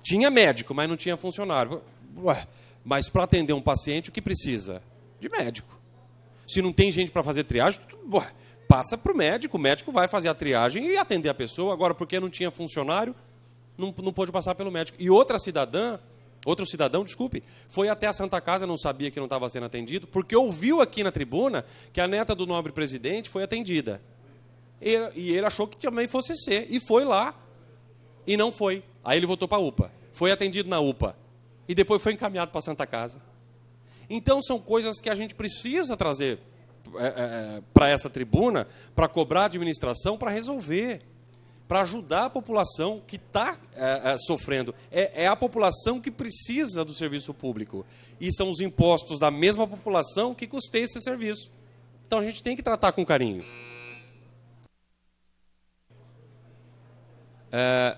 Speaker 6: Tinha médico, mas não tinha funcionário. Ué, mas para atender um paciente, o que precisa? De médico. Se não tem gente para fazer triagem, passa para o médico vai fazer a triagem e atender a pessoa. Agora, porque não tinha funcionário, não pôde passar pelo médico. E outro cidadão, foi até a Santa Casa, não sabia que não estava sendo atendido, porque ouviu aqui na tribuna que a neta do nobre presidente foi atendida. E ele achou que também fosse ser. E foi lá, e não foi. Aí ele voltou para a UPA. Foi atendido na UPA. E depois foi encaminhado para a Santa Casa. Então, são coisas que a gente precisa trazer para essa tribuna, para cobrar a administração, para resolver, para ajudar a população que está sofrendo. É a população que precisa do serviço público. E são os impostos da mesma população que custeiam esse serviço. Então, a gente tem que tratar com carinho.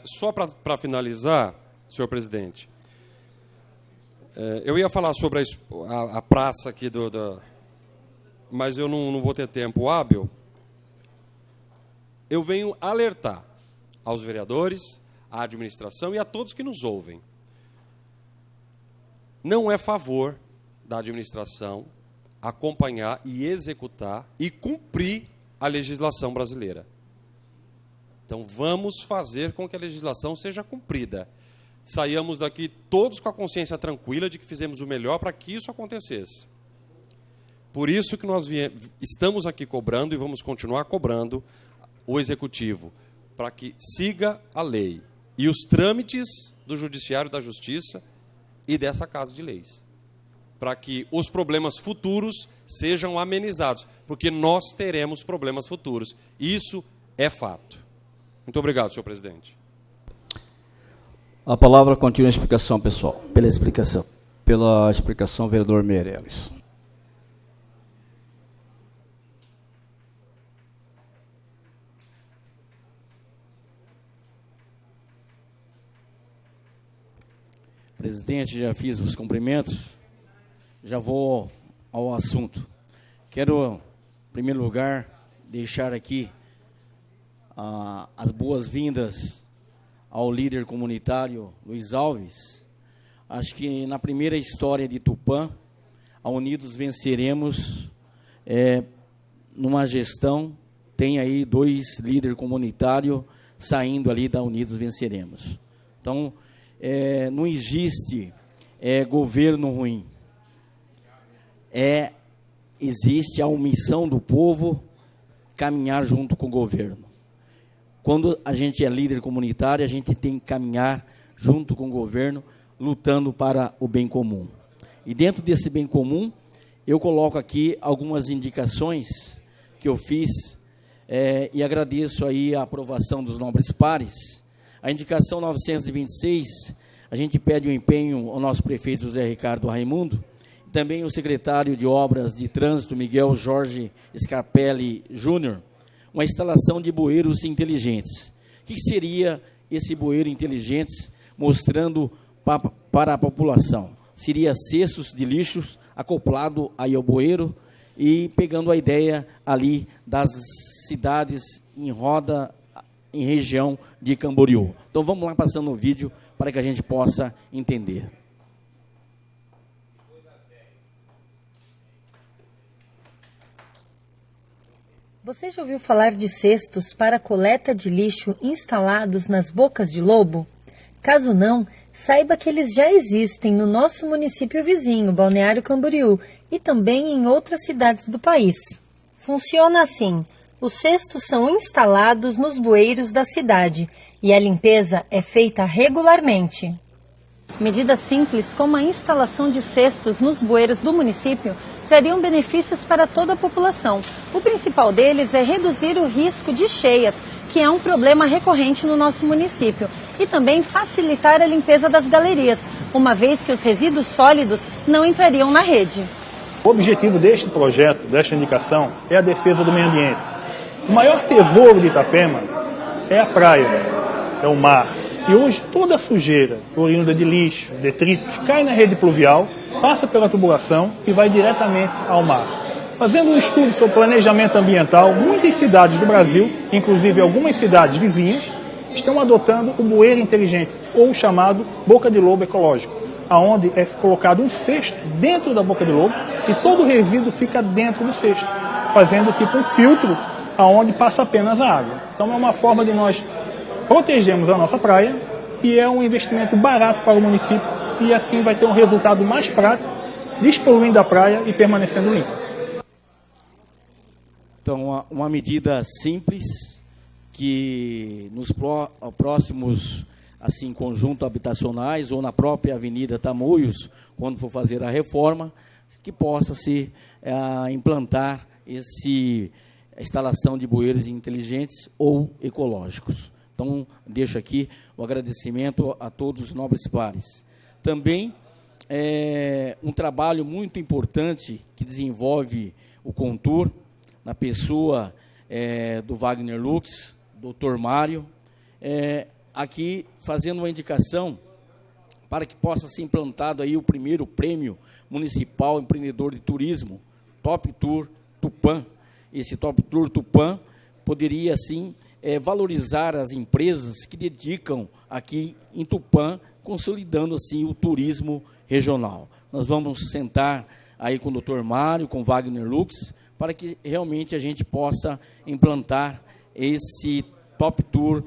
Speaker 6: Só para finalizar, senhor presidente, eu ia falar sobre a praça aqui, mas eu não vou ter tempo hábil. Eu venho alertar aos vereadores, à administração e a todos que nos ouvem. Não é favor da administração acompanhar e executar e cumprir a legislação brasileira. Então, vamos fazer com que a legislação seja cumprida. Saiamos daqui todos com a consciência tranquila de que fizemos o melhor para que isso acontecesse. Por isso que nós estamos aqui cobrando e vamos continuar cobrando o Executivo, para que siga a lei e os trâmites do Judiciário da Justiça e dessa Casa de Leis, para que os problemas futuros sejam amenizados, porque nós teremos problemas futuros. Isso é fato. Muito obrigado, senhor presidente.
Speaker 1: A palavra continua a explicação, pessoal.
Speaker 5: Pela explicação.
Speaker 1: Pela explicação, vereador Meirelles.
Speaker 2: Presidente, já fiz os cumprimentos, já vou ao assunto. Quero, em primeiro lugar, deixar aqui as boas-vindas ao líder comunitário Luiz Alves. Acho que na primeira história de Tupã, a Unidos Venceremos, numa gestão, tem aí 2 líderes comunitários saindo ali da Unidos Venceremos. Então, não existe governo ruim. Existe a omissão do povo caminhar junto com o governo. Quando a gente é líder comunitário, a gente tem que caminhar junto com o governo, lutando para o bem comum. E dentro desse bem comum, eu coloco aqui algumas indicações que eu fiz e agradeço aí a aprovação dos nobres pares. A indicação 926, a gente pede o empenho ao nosso prefeito José Ricardo Raimundo, também o secretário de Obras de Trânsito, Miguel Jorge Scarpelli Júnior, uma instalação de bueiros inteligentes. O que seria esse bueiro inteligente, mostrando para a população? Seria cestos de lixos acoplado aí ao bueiro e pegando a ideia ali das cidades em roda, em região de Camboriú. Então, vamos lá passando o vídeo para que a gente possa entender.
Speaker 7: Você já ouviu falar de cestos para coleta de lixo instalados nas bocas de lobo? Caso não, saiba que eles já existem no nosso município vizinho, Balneário Camboriú, e também em outras cidades do país. Funciona assim: os cestos são instalados nos bueiros da cidade e a limpeza é feita regularmente. Medidas simples como a instalação de cestos nos bueiros do município trariam benefícios para toda a população. O principal deles é reduzir o risco de cheias, que é um problema recorrente no nosso município, e também facilitar a limpeza das galerias, uma vez que os resíduos sólidos não entrariam na rede.
Speaker 8: O objetivo deste projeto, desta indicação, é a defesa do meio ambiente. O maior tesouro de Itapema é a praia, é o mar. E hoje toda a sujeira oriunda de lixo, detritos, cai na rede pluvial, passa pela tubulação e vai diretamente ao mar. Fazendo um estudo sobre planejamento ambiental, muitas cidades do Brasil, inclusive algumas cidades vizinhas, estão adotando o bueiro inteligente, ou o chamado boca de lobo ecológico, onde é colocado um cesto dentro da boca de lobo e todo o resíduo fica dentro do cesto, fazendo tipo um filtro aonde passa apenas a água. Então é uma forma de nós protegermos a nossa praia e é um investimento barato para o município e assim vai ter um resultado mais prático, despoluindo a praia e permanecendo limpa.
Speaker 2: Então, uma medida simples que nos próximos assim, conjuntos habitacionais ou na própria Avenida Tamoios, quando for fazer a reforma, que possa se implantar a instalação de bueiros inteligentes ou ecológicos. Então, deixo aqui o agradecimento a todos os nobres pares. Também um trabalho muito importante que desenvolve o Contur, na pessoa do Wagner Lux, Dr. Mário, aqui fazendo uma indicação para que possa ser implantado aí o primeiro prêmio municipal empreendedor de turismo, Top Tour Tupã. Esse Top Tour Tupã poderia, assim, valorizar as empresas que dedicam aqui em Tupã, consolidando, assim, o turismo regional. Nós vamos sentar aí com o Dr. Mário, com o Wagner Lux, para que realmente a gente possa implantar esse Top Tour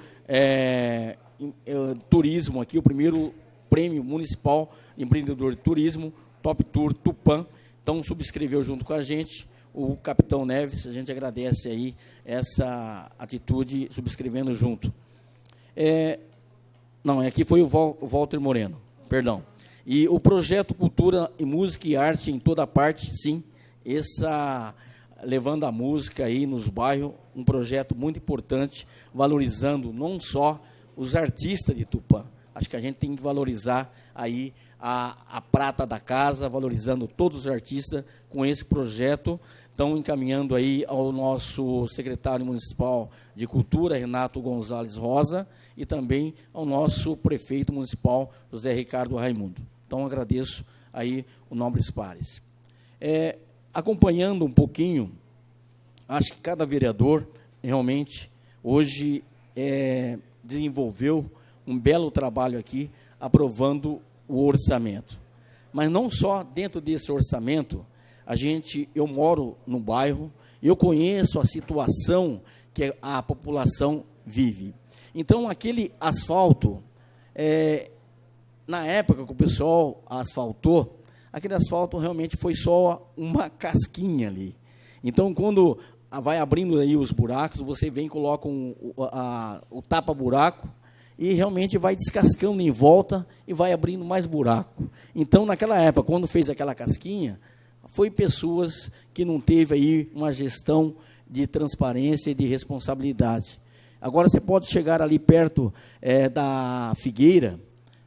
Speaker 2: Turismo aqui, o primeiro prêmio municipal empreendedor de turismo, Top Tour Tupã. Então, subscreveu junto com a gente o Capitão Neves, a gente agradece aí essa atitude, subscrevendo junto. Aqui foi o Walter Moreno, perdão. E o projeto Cultura e Música e Arte em toda parte, sim, levando a música aí nos bairros, um projeto muito importante, valorizando não só os artistas de Tupã. Acho que a gente tem que valorizar aí a prata da casa, valorizando todos os artistas com esse projeto. Estão encaminhando aí ao nosso secretário municipal de Cultura, Renato Gonzalez Rosa, e também ao nosso prefeito municipal, José Ricardo Raimundo. Então, agradeço aí os nobres pares. Acompanhando um pouquinho, acho que cada vereador, realmente, hoje desenvolveu um belo trabalho aqui, aprovando o orçamento. Mas não só dentro desse orçamento, eu moro no bairro, eu conheço a situação que a população vive. Então, aquele asfalto, na época que o pessoal asfaltou, aquele asfalto realmente foi só uma casquinha ali. Então, quando vai abrindo aí os buracos, você vem e coloca o tapa-buraco, e realmente vai descascando em volta e vai abrindo mais buraco. Então, naquela época, quando fez aquela casquinha, foi pessoas que não teve aí uma gestão de transparência e de responsabilidade. Agora, você pode chegar ali perto da Figueira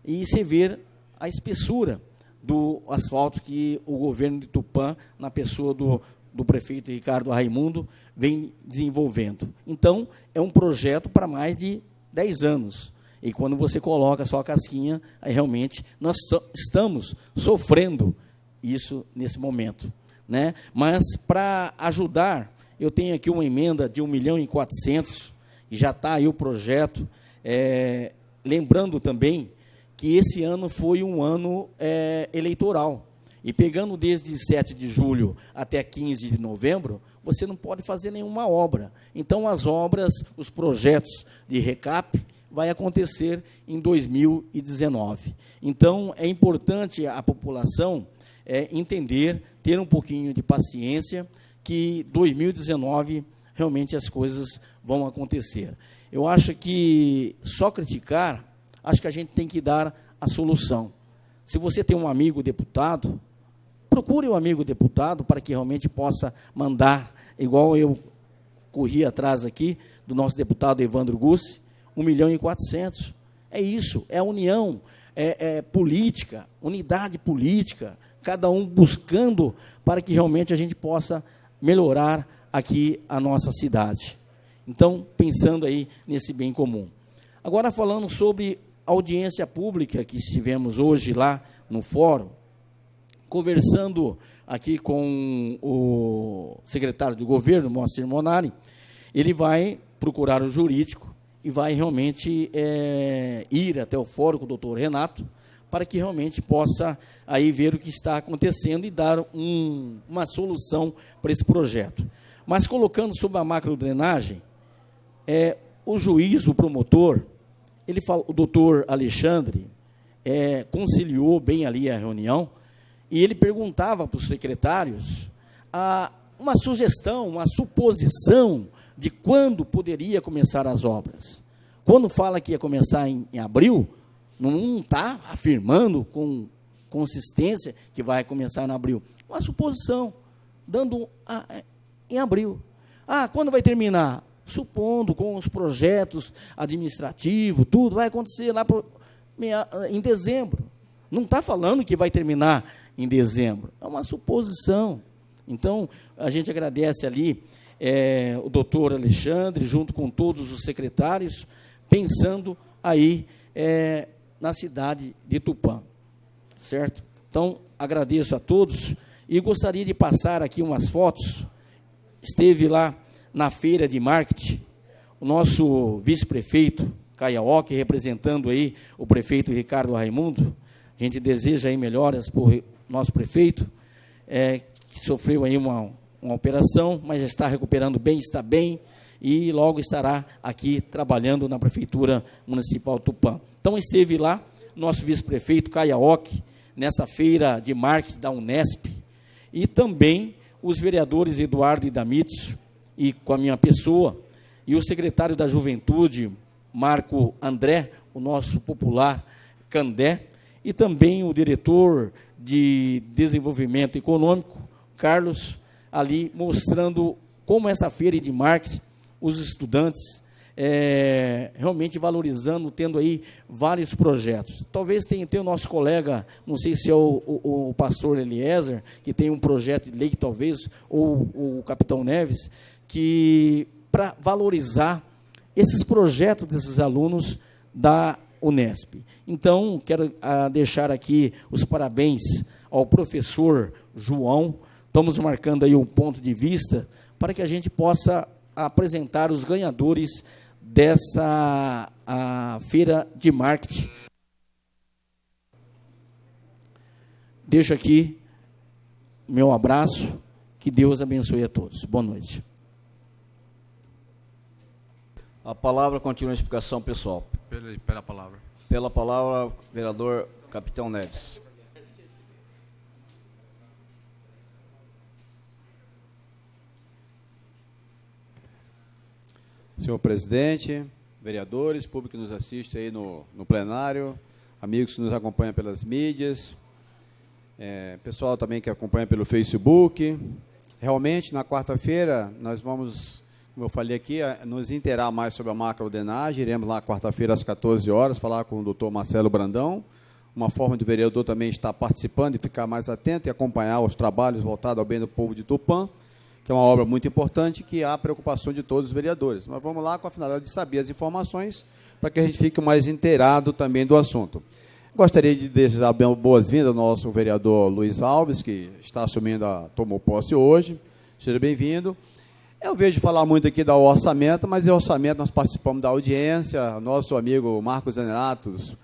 Speaker 2: e você ver a espessura do asfalto que o governo de Tupã, na pessoa do prefeito Ricardo Raimundo, vem desenvolvendo. Então, é um projeto para mais de 10 anos. E quando você coloca só a casquinha, aí realmente nós estamos sofrendo isso nesse momento, né? Mas, para ajudar, eu tenho aqui uma emenda de 1.400.000, e já está aí o projeto, lembrando também que esse ano foi um ano eleitoral, e pegando desde 7 de julho até 15 de novembro, você não pode fazer nenhuma obra. Então, as obras, os projetos de recap, vai acontecer em 2019. Então, é importante a população entender, ter um pouquinho de paciência, que 2019 realmente as coisas vão acontecer. Eu acho que só criticar, acho que a gente tem que dar a solução. Se você tem um amigo deputado, procure um amigo deputado para que realmente possa mandar, igual eu corri atrás aqui, do nosso deputado Evandro Gussi, 1.400.000. É isso, é união, política, unidade política, cada um buscando para que realmente a gente possa melhorar aqui a nossa cidade. Então, pensando aí nesse bem comum. Agora, falando sobre a audiência pública que estivemos hoje lá no fórum, conversando aqui com o secretário de governo, Moacir Monari, ele vai procurar o jurídico e vai realmente ir até o fórum com o doutor Renato, para que realmente possa aí ver o que está acontecendo e dar uma solução para esse projeto. Mas colocando sobre a macrodrenagem, o juiz, o promotor, ele fala, o doutor Alexandre conciliou bem ali a reunião, e ele perguntava para os secretários uma sugestão, uma suposição de quando poderia começar as obras. Quando fala que ia começar em abril, não está afirmando com consistência que vai começar em abril. Uma suposição, dando em abril. Quando vai terminar? Supondo, com os projetos administrativos, tudo, vai acontecer lá em dezembro. Não está falando que vai terminar em dezembro. É uma suposição. Então, a gente agradece ali o doutor Alexandre, junto com todos os secretários, pensando aí na cidade de Tupã, certo? Então, agradeço a todos e gostaria de passar aqui umas fotos. Esteve lá na feira de marketing o nosso vice-prefeito, Caiaoque, representando aí o prefeito Ricardo Raimundo. A gente deseja aí melhoras para o nosso prefeito, que sofreu aí uma operação, mas já está recuperando bem, está bem, e logo estará aqui trabalhando na Prefeitura Municipal de Tupã. Então, esteve lá nosso vice-prefeito Caiaoque, nessa feira de marketing da Unesp, e também os vereadores Eduardo e Damitos, e com a minha pessoa, e o secretário da Juventude, Marco André, o nosso popular Candé, e também o diretor de Desenvolvimento Econômico, Carlos, ali mostrando como essa feira de marketing, os estudantes realmente valorizando, tendo aí vários projetos. Talvez tenha o nosso colega, não sei se é o pastor Eliezer, que tem um projeto de lei, talvez, ou o capitão Neves, que para valorizar esses projetos desses alunos da Unesp. Então, quero deixar aqui os parabéns ao professor João. Estamos marcando aí um ponto de vista para que a gente possa apresentar os ganhadores dessa feira de marketing. Deixo aqui meu abraço, que Deus abençoe a todos. Boa noite.
Speaker 1: A palavra continua a explicação pessoal.
Speaker 9: Pela palavra.
Speaker 1: Pela palavra, vereador Capitão Neves.
Speaker 10: Senhor presidente, vereadores, público que nos assiste aí no plenário, amigos que nos acompanham pelas mídias, pessoal também que acompanha pelo Facebook. Realmente, na quarta-feira, nós vamos, como eu falei aqui, nos inteirar mais sobre a macrodrenagem. Iremos lá quarta-feira às 14 horas falar com o doutor Marcelo Brandão. Uma forma do vereador também estar participando e ficar mais atento e acompanhar os trabalhos voltados ao bem do povo de Tupã, que é uma obra muito importante, que há preocupação de todos os vereadores. Mas vamos lá com a finalidade de saber as informações, para que a gente fique mais inteirado também do assunto. Gostaria de desejar boas-vindas ao nosso vereador Luiz Alves, que está assumindo, tomou posse hoje. Seja bem-vindo. Eu vejo falar muito aqui do orçamento, mas o orçamento nós participamos da audiência. Nosso amigo Marcos Renatos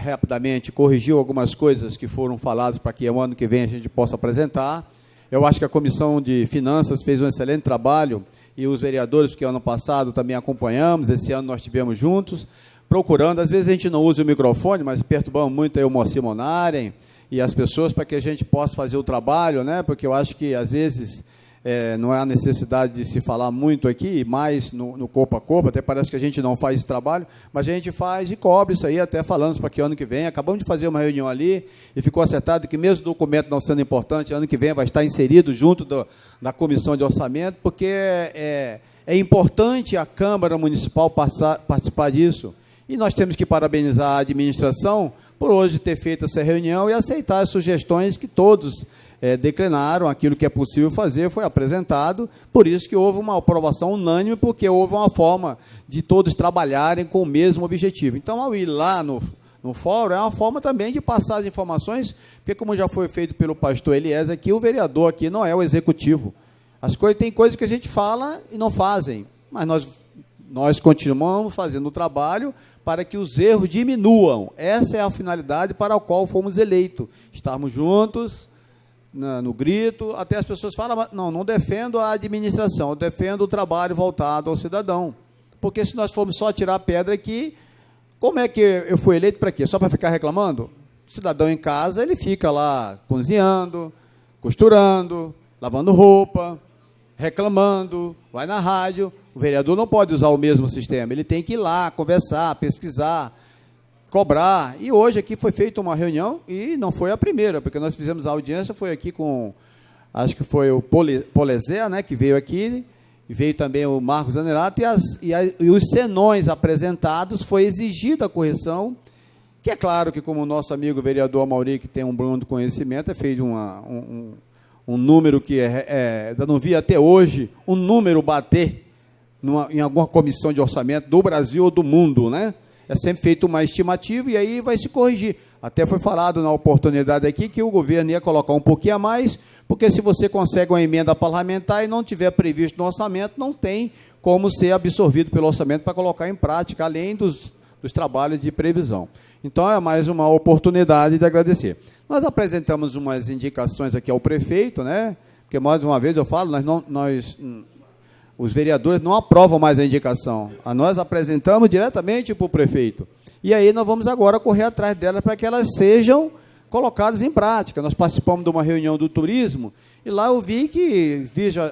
Speaker 10: rapidamente corrigiu algumas coisas que foram faladas para que o ano que vem a gente possa apresentar. Eu acho que a Comissão de Finanças fez um excelente trabalho, e os vereadores, que ano passado também acompanhamos, esse ano nós estivemos juntos, procurando, às vezes a gente não usa o microfone, mas perturbamos muito aí o Moacir Monari e as pessoas para que a gente possa fazer o trabalho, né? Porque eu acho que, às vezes, não há necessidade de se falar muito aqui, mais no corpo a corpo, até parece que a gente não faz esse trabalho, mas a gente faz e cobre isso aí, até falamos para que ano que vem, acabamos de fazer uma reunião ali, e ficou acertado que mesmo o documento não sendo importante, ano que vem vai estar inserido junto da Comissão de Orçamento, porque é importante a Câmara Municipal participar disso. E nós temos que parabenizar a administração, por hoje ter feito essa reunião e aceitar as sugestões que todos declinaram. Aquilo que é possível fazer foi apresentado, por isso que houve uma aprovação unânime, porque houve uma forma de todos trabalharem com o mesmo objetivo. Então, ao ir lá no fórum, é uma forma também de passar as informações, porque, como já foi feito pelo pastor Eliezer aqui, o vereador aqui não é o executivo. Tem coisas que a gente fala e não fazem, mas nós continuamos fazendo o trabalho para que os erros diminuam. Essa é a finalidade para a qual fomos eleitos. Estarmos juntos, no grito, até as pessoas falam, não defendo a administração, eu defendo o trabalho voltado ao cidadão. Porque se nós formos só tirar pedra aqui, como é que eu fui eleito para quê? Só para ficar reclamando? O cidadão em casa, ele fica lá cozinhando, costurando, lavando roupa, reclamando, vai na rádio. O vereador não pode usar o mesmo sistema, ele tem que ir lá, conversar, pesquisar, cobrar. E hoje aqui foi feita uma reunião, e não foi a primeira, porque nós fizemos a audiência, foi aqui com, acho que foi o Polezé, né, que veio aqui, e veio também o Marcos Zanerato, e os senões apresentados, foi exigida a correção, que é claro que, como o nosso amigo vereador Amauri, que tem um bom conhecimento, é feito um número que eu não vi até hoje um número bater em alguma comissão de orçamento do Brasil ou do mundo, né? É sempre feito uma estimativa e aí vai se corrigir. Até foi falado na oportunidade aqui que o governo ia colocar um pouquinho a mais, porque se você consegue uma emenda parlamentar e não tiver previsto no orçamento, não tem como ser absorvido pelo orçamento para colocar em prática, além dos trabalhos de previsão. Então, é mais uma oportunidade de agradecer. Nós apresentamos umas indicações aqui ao prefeito, né? Porque, mais uma vez, eu falo, os vereadores não aprovam mais a indicação. Nós apresentamos diretamente para o prefeito. E aí nós vamos agora correr atrás delas para que elas sejam colocadas em prática. Nós participamos de uma reunião do turismo e lá eu vi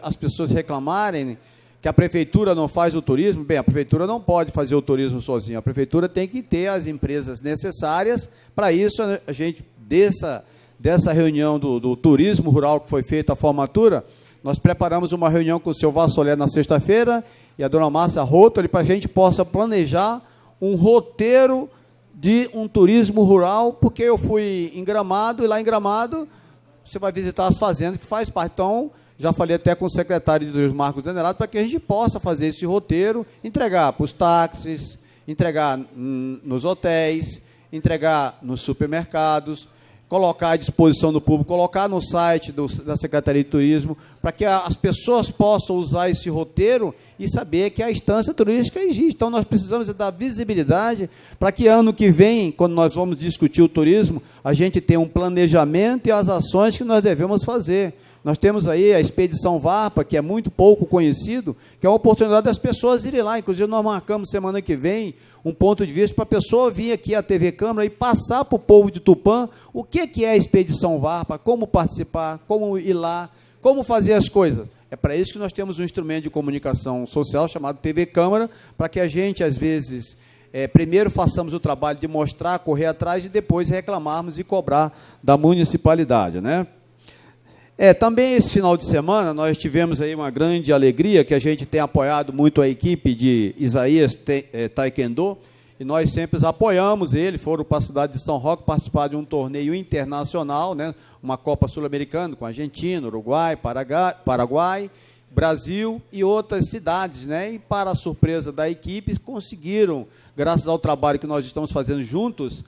Speaker 10: as pessoas reclamarem que a prefeitura não faz o turismo. Bem, a prefeitura não pode fazer o turismo sozinha. A prefeitura tem que ter as empresas necessárias. Para isso, a gente, dessa reunião do turismo rural que foi feita a formatura, nós preparamos uma reunião com o seu Vassolé na sexta-feira e a dona Márcia Rotoli para a gente possa planejar um roteiro de um turismo rural, porque eu fui em Gramado, e lá em Gramado você vai visitar as fazendas que faz parte. Então, já falei até com o secretário dos Marcos Zanerato para que a gente possa fazer esse roteiro, entregar para os táxis, entregar nos hotéis, entregar nos supermercados, colocar à disposição do público, colocar no site da Secretaria de Turismo, para que as pessoas possam usar esse roteiro e saber que a instância turística existe. Então, nós precisamos dar visibilidade para que ano que vem, quando nós vamos discutir o turismo, a gente tenha um planejamento e as ações que nós devemos fazer. Nós temos aí a Expedição Varpa, que é muito pouco conhecido, que é uma oportunidade das pessoas irem lá. Inclusive, nós marcamos semana que vem um ponto de vista para a pessoa vir aqui à TV Câmara e passar para o povo de Tupã o que é a Expedição Varpa, como participar, como ir lá, como fazer as coisas. É para isso que nós temos um instrumento de comunicação social chamado TV Câmara, para que a gente, às vezes, primeiro façamos o trabalho de mostrar, correr atrás e depois reclamarmos e cobrar da municipalidade, né? Também esse final de semana nós tivemos aí uma grande alegria, que a gente tem apoiado muito a equipe de Isaías Taekwondo, e nós sempre apoiamos ele. Foram para a cidade de São Roque participar de um torneio internacional, né, uma Copa Sul-Americana com Argentina, Uruguai, Paraguai, Brasil e outras cidades, né, e para a surpresa da equipe, conseguiram, graças ao trabalho que nós estamos fazendo juntos,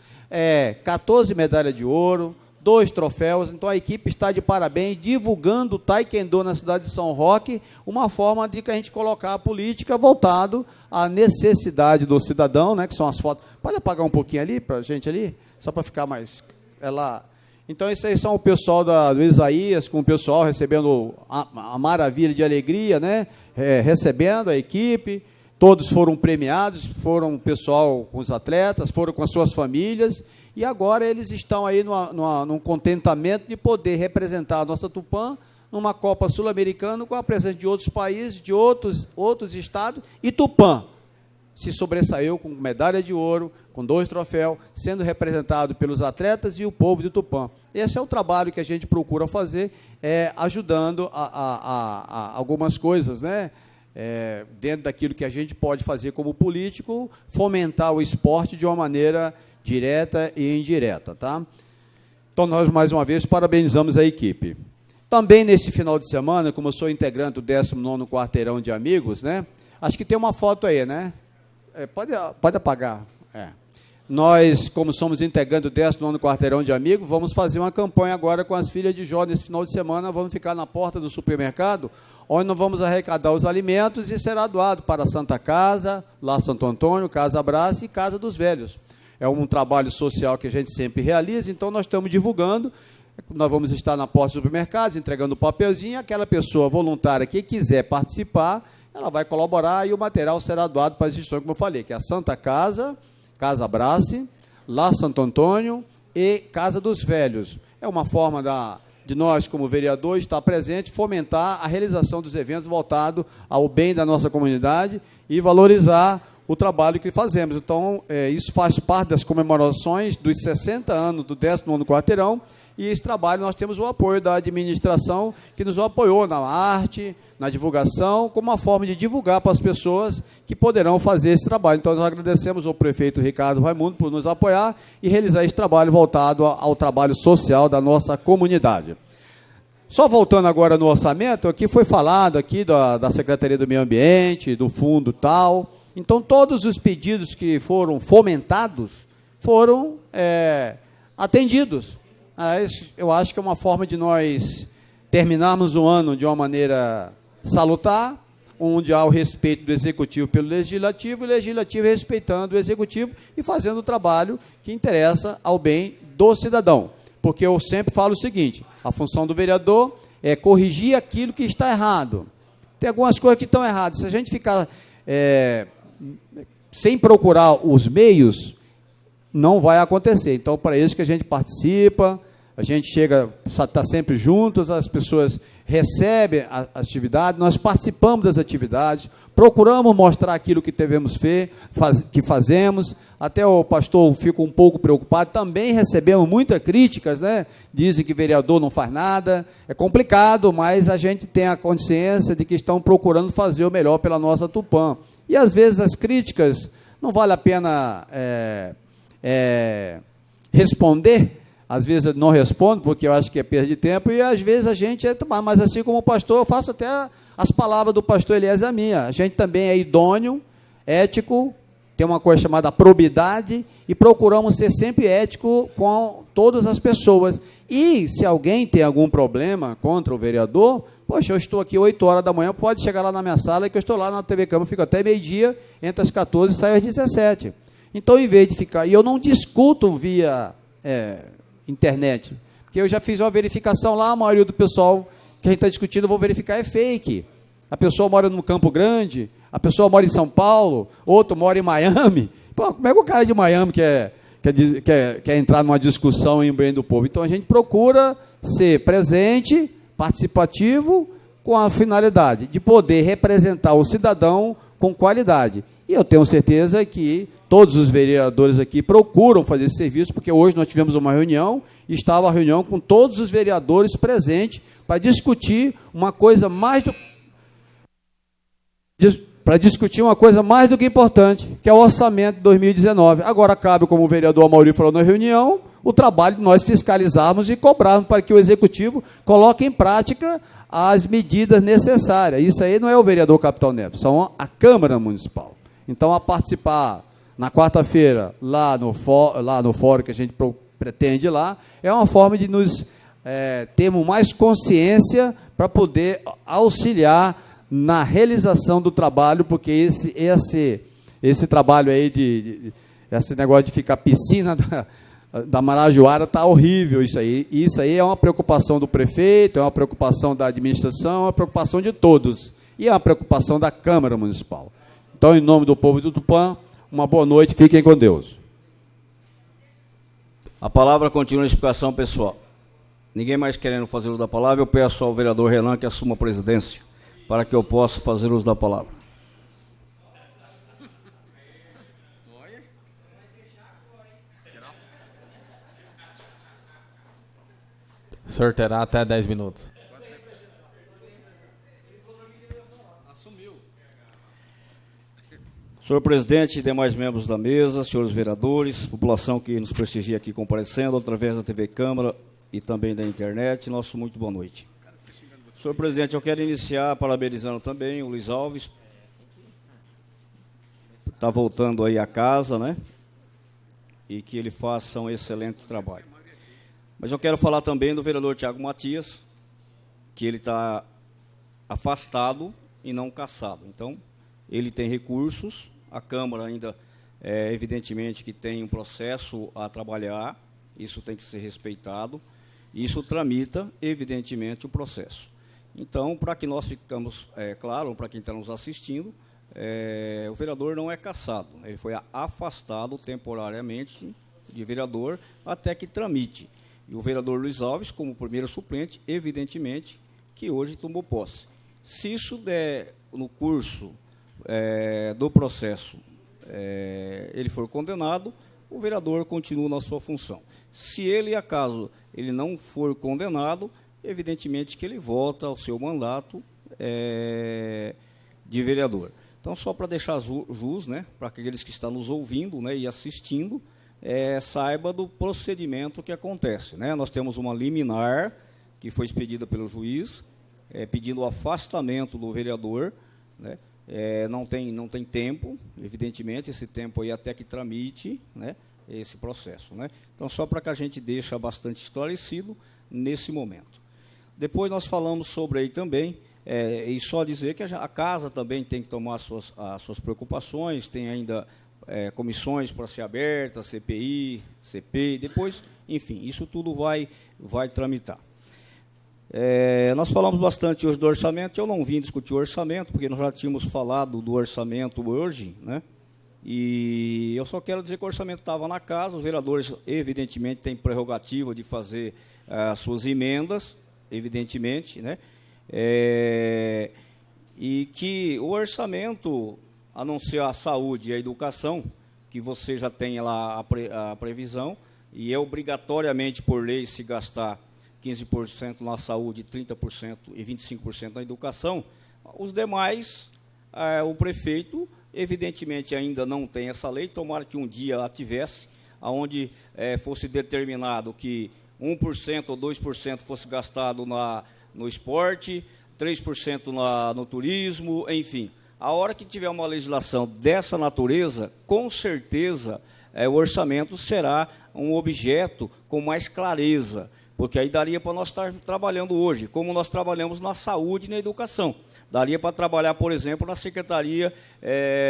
Speaker 10: 14 medalhas de ouro, 2 troféus. Então a equipe está de parabéns, divulgando o Taekwondo na cidade de São Roque, uma forma de que a gente colocar a política voltado à necessidade do cidadão, né, que são as fotos. Pode apagar um pouquinho ali para a gente ali, só para ficar mais lá. Então isso aí são o pessoal do Isaías, com o pessoal recebendo a maravilha de alegria, né, recebendo a equipe. Todos foram premiados, foram o pessoal com os atletas, foram com as suas famílias, e agora eles estão aí num contentamento de poder representar a nossa Tupã numa Copa Sul-Americana com a presença de outros países, de outros estados, e Tupã se sobressaiu com medalha de ouro, com 2 troféus, sendo representado pelos atletas e o povo de Tupã. Esse é o trabalho que a gente procura fazer, ajudando a algumas coisas, né? Dentro daquilo que a gente pode fazer como político, fomentar o esporte de uma maneira direta e indireta, tá? Então, nós, mais uma vez, parabenizamos a equipe. Também, nesse final de semana, como eu sou integrante do 19º Quarteirão de Amigos, né? Acho que tem uma foto aí, né? Pode apagar. Nós, como somos integrantes do 19º Quarteirão de Amigos, vamos fazer uma campanha agora com as filhas de Jó nesse final de semana. Vamos ficar na porta do supermercado, onde nós vamos arrecadar os alimentos e será doado para a Santa Casa, lá Santo Antônio, Casa Abraço e Casa dos Velhos. É um trabalho social que a gente sempre realiza, então nós estamos divulgando. Nós vamos estar na porta dos supermercados, entregando o papelzinho. Aquela pessoa voluntária que quiser participar, ela vai colaborar e o material será doado para as instituições, como eu falei, que é a Santa Casa, Casa Abrace, lá Santo Antônio e Casa dos Velhos. É uma forma de nós, como vereadores, estar presente, fomentar a realização dos eventos voltados ao bem da nossa comunidade e valorizar o trabalho que fazemos. Então, isso faz parte das comemorações dos 60 anos do 19º Quarteirão, e esse trabalho nós temos o apoio da administração, que nos apoiou na arte, na divulgação, como uma forma de divulgar para as pessoas que poderão fazer esse trabalho. Então, nós agradecemos ao prefeito Ricardo Raimundo por nos apoiar e realizar esse trabalho voltado ao trabalho social da nossa comunidade. Só voltando agora no orçamento, aqui foi falado aqui da Secretaria do Meio Ambiente, do fundo tal. Então, todos os pedidos que foram fomentados foram atendidos. Eu acho que é uma forma de nós terminarmos o ano de uma maneira salutar, onde há o respeito do Executivo pelo Legislativo, e o Legislativo respeitando o Executivo e fazendo o trabalho que interessa ao bem do cidadão. Porque eu sempre falo o seguinte, a função do vereador é corrigir aquilo que está errado. Tem algumas coisas que estão erradas. Se a gente ficar sem procurar os meios, não vai acontecer. Então, para isso que a gente participa, a gente está sempre juntos, as pessoas recebem a atividade, nós participamos das atividades, procuramos mostrar aquilo que devemos que fazemos. Até o pastor fica um pouco preocupado, também recebemos muitas críticas, né? Dizem que vereador não faz nada, é complicado, mas a gente tem a consciência de que estão procurando fazer o melhor pela nossa Tupã. E, às vezes, as críticas não vale a pena responder. Às vezes eu não respondo, porque eu acho que é perda de tempo, e às vezes a gente mas assim como o pastor, eu faço até as palavras do pastor Eliezer a minha. A gente também é idôneo, ético, tem uma coisa chamada probidade, e procuramos ser sempre ético com todas as pessoas. E se alguém tem algum problema contra o vereador, poxa, eu estou aqui 8 horas da manhã, pode chegar lá na minha sala, que eu estou lá na TV Câmara, fico até meio-dia, entre as 14 e saio às 17. Então, em vez de ficar... E eu não discuto via internet, porque eu já fiz uma verificação lá, a maioria do pessoal que a gente está discutindo, eu vou verificar, é fake. A pessoa mora no Campo Grande, a pessoa mora em São Paulo, outro mora em Miami. Pô, como é que o cara de Miami quer entrar numa discussão em bem do povo? Então, a gente procura ser presente, participativo, com a finalidade de poder representar o cidadão com qualidade. E eu tenho certeza que todos os vereadores aqui procuram fazer esse serviço, porque hoje nós tivemos uma reunião, e estava a reunião com todos os vereadores presentes para discutir uma coisa mais do que importante, que é o orçamento de 2019. Agora cabe, como o vereador Amaury falou na reunião, o trabalho de nós fiscalizarmos e cobrarmos para que o Executivo coloque em prática as medidas necessárias. Isso aí não é o vereador Capitão Neves, são a Câmara Municipal. Então, a participar na quarta-feira, lá no fórum que a gente pretende lá, é uma forma de nos termos mais consciência para poder auxiliar na realização do trabalho, porque esse trabalho aí esse negócio de ficar piscina da Marajoara está horrível isso aí. Isso aí é uma preocupação do prefeito, é uma preocupação da administração, é uma preocupação de todos. E é uma preocupação da Câmara Municipal. Então, em nome do povo do Tupã, uma boa noite, fiquem com Deus.
Speaker 1: A palavra continua a explicação pessoal. Ninguém mais querendo fazer uso da palavra, eu peço ao vereador Renan que assuma a presidência, para que eu possa fazer uso da palavra.
Speaker 9: O senhor terá até 10 minutos.
Speaker 1: Senhor presidente e demais membros da mesa, senhores vereadores, população que nos prestigia aqui comparecendo através da TV Câmara e também da internet, nosso muito boa noite. Senhor presidente, eu quero iniciar parabenizando também o Luiz Alves, está voltando aí a casa, né? E que ele faça um excelente trabalho. Mas eu quero falar também do vereador Tiago Matias, que ele está afastado e não cassado. Então, ele tem recursos, a Câmara ainda, evidentemente, que tem um processo a trabalhar, isso tem que ser respeitado, isso tramita, evidentemente, o processo. Então, para que nós ficamos claro, para quem está nos assistindo, o vereador não é cassado, ele foi afastado temporariamente de vereador até que tramite. E o vereador Luiz Alves, como primeiro suplente, evidentemente, que hoje tomou posse. Se isso der no curso do processo, ele for condenado, o vereador continua na sua função. Se ele, acaso, ele não for condenado, evidentemente que ele volta ao seu mandato de vereador. Então, só para deixar jus, né, para aqueles que estão nos ouvindo, né, e assistindo, saiba do procedimento que acontece, né? Nós temos uma liminar que foi expedida pelo juiz, pedindo o afastamento do vereador, né? Não tem tempo, evidentemente, esse tempo aí até que tramite, né, esse processo, né? Então, só para que a gente deixe bastante esclarecido nesse momento. Depois nós falamos sobre aí também, e só dizer que a casa também tem que tomar as suas preocupações, tem ainda comissões para ser abertas, CPI, CP, depois, enfim, isso tudo vai tramitar. Nós falamos bastante hoje do orçamento, eu não vim discutir o orçamento, porque nós já tínhamos falado do orçamento hoje, né? E eu só quero dizer que o orçamento estava na casa, os vereadores, evidentemente, têm prerrogativa de fazer as suas emendas, evidentemente, né? E que o orçamento, a não ser a saúde e a educação, que você já tem lá a previsão, e é obrigatoriamente por lei se gastar 15% na saúde, 30% e 25% na educação, os demais, o prefeito, evidentemente, ainda não tem essa lei, tomara que um dia a tivesse, onde fosse determinado que 1% ou 2% fosse gastado no esporte, 3% no turismo, enfim. A hora que tiver uma legislação dessa natureza, com certeza o orçamento será um objeto com mais clareza, porque aí daria para nós estar trabalhando hoje, como nós trabalhamos na saúde e na educação. Daria para trabalhar, por exemplo, na Secretaria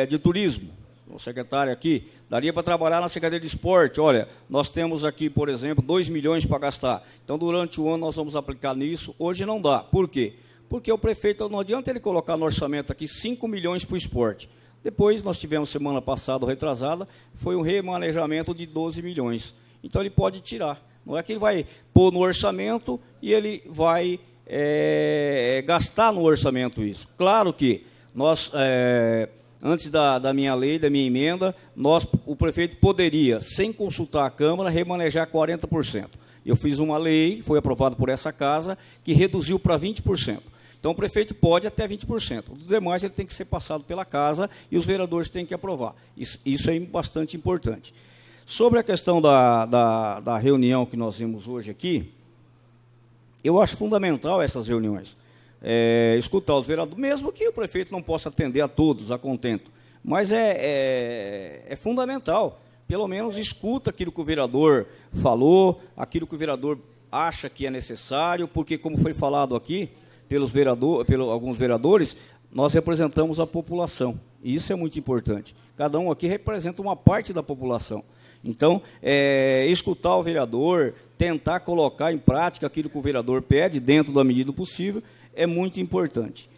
Speaker 1: de Turismo, o secretário aqui, daria para trabalhar na Secretaria de Esporte. Olha, nós temos aqui, por exemplo, 2 milhões para gastar. Então, durante o ano, nós vamos aplicar nisso. Hoje não dá. Por quê? Porque o prefeito, não adianta ele colocar no orçamento aqui 5 milhões para o esporte. Depois, nós tivemos, semana passada, retrasada, foi um remanejamento de 12 milhões. Então, ele pode tirar. Não é que ele vai pôr no orçamento e ele vai gastar no orçamento isso. Claro que nós... antes da minha lei, da minha emenda, o prefeito poderia, sem consultar a Câmara, remanejar 40%. Eu fiz uma lei, foi aprovada por essa casa, que reduziu para 20%. Então, o prefeito pode até 20%. O demais ele tem que ser passado pela casa e os vereadores têm que aprovar. Isso é bastante importante. Sobre a questão da reunião que nós vimos hoje aqui, eu acho fundamental essas reuniões. Escutar os vereadores, mesmo que o prefeito não possa atender a todos, a contento, mas é fundamental, pelo menos escuta aquilo que o vereador falou, aquilo que o vereador acha que é necessário, porque, como foi falado aqui, pelos alguns vereadores, nós representamos a população, e isso é muito importante. Cada um aqui representa uma parte da população. Então, escutar o vereador, tentar colocar em prática aquilo que o vereador pede, dentro da medida possível, é muito importante.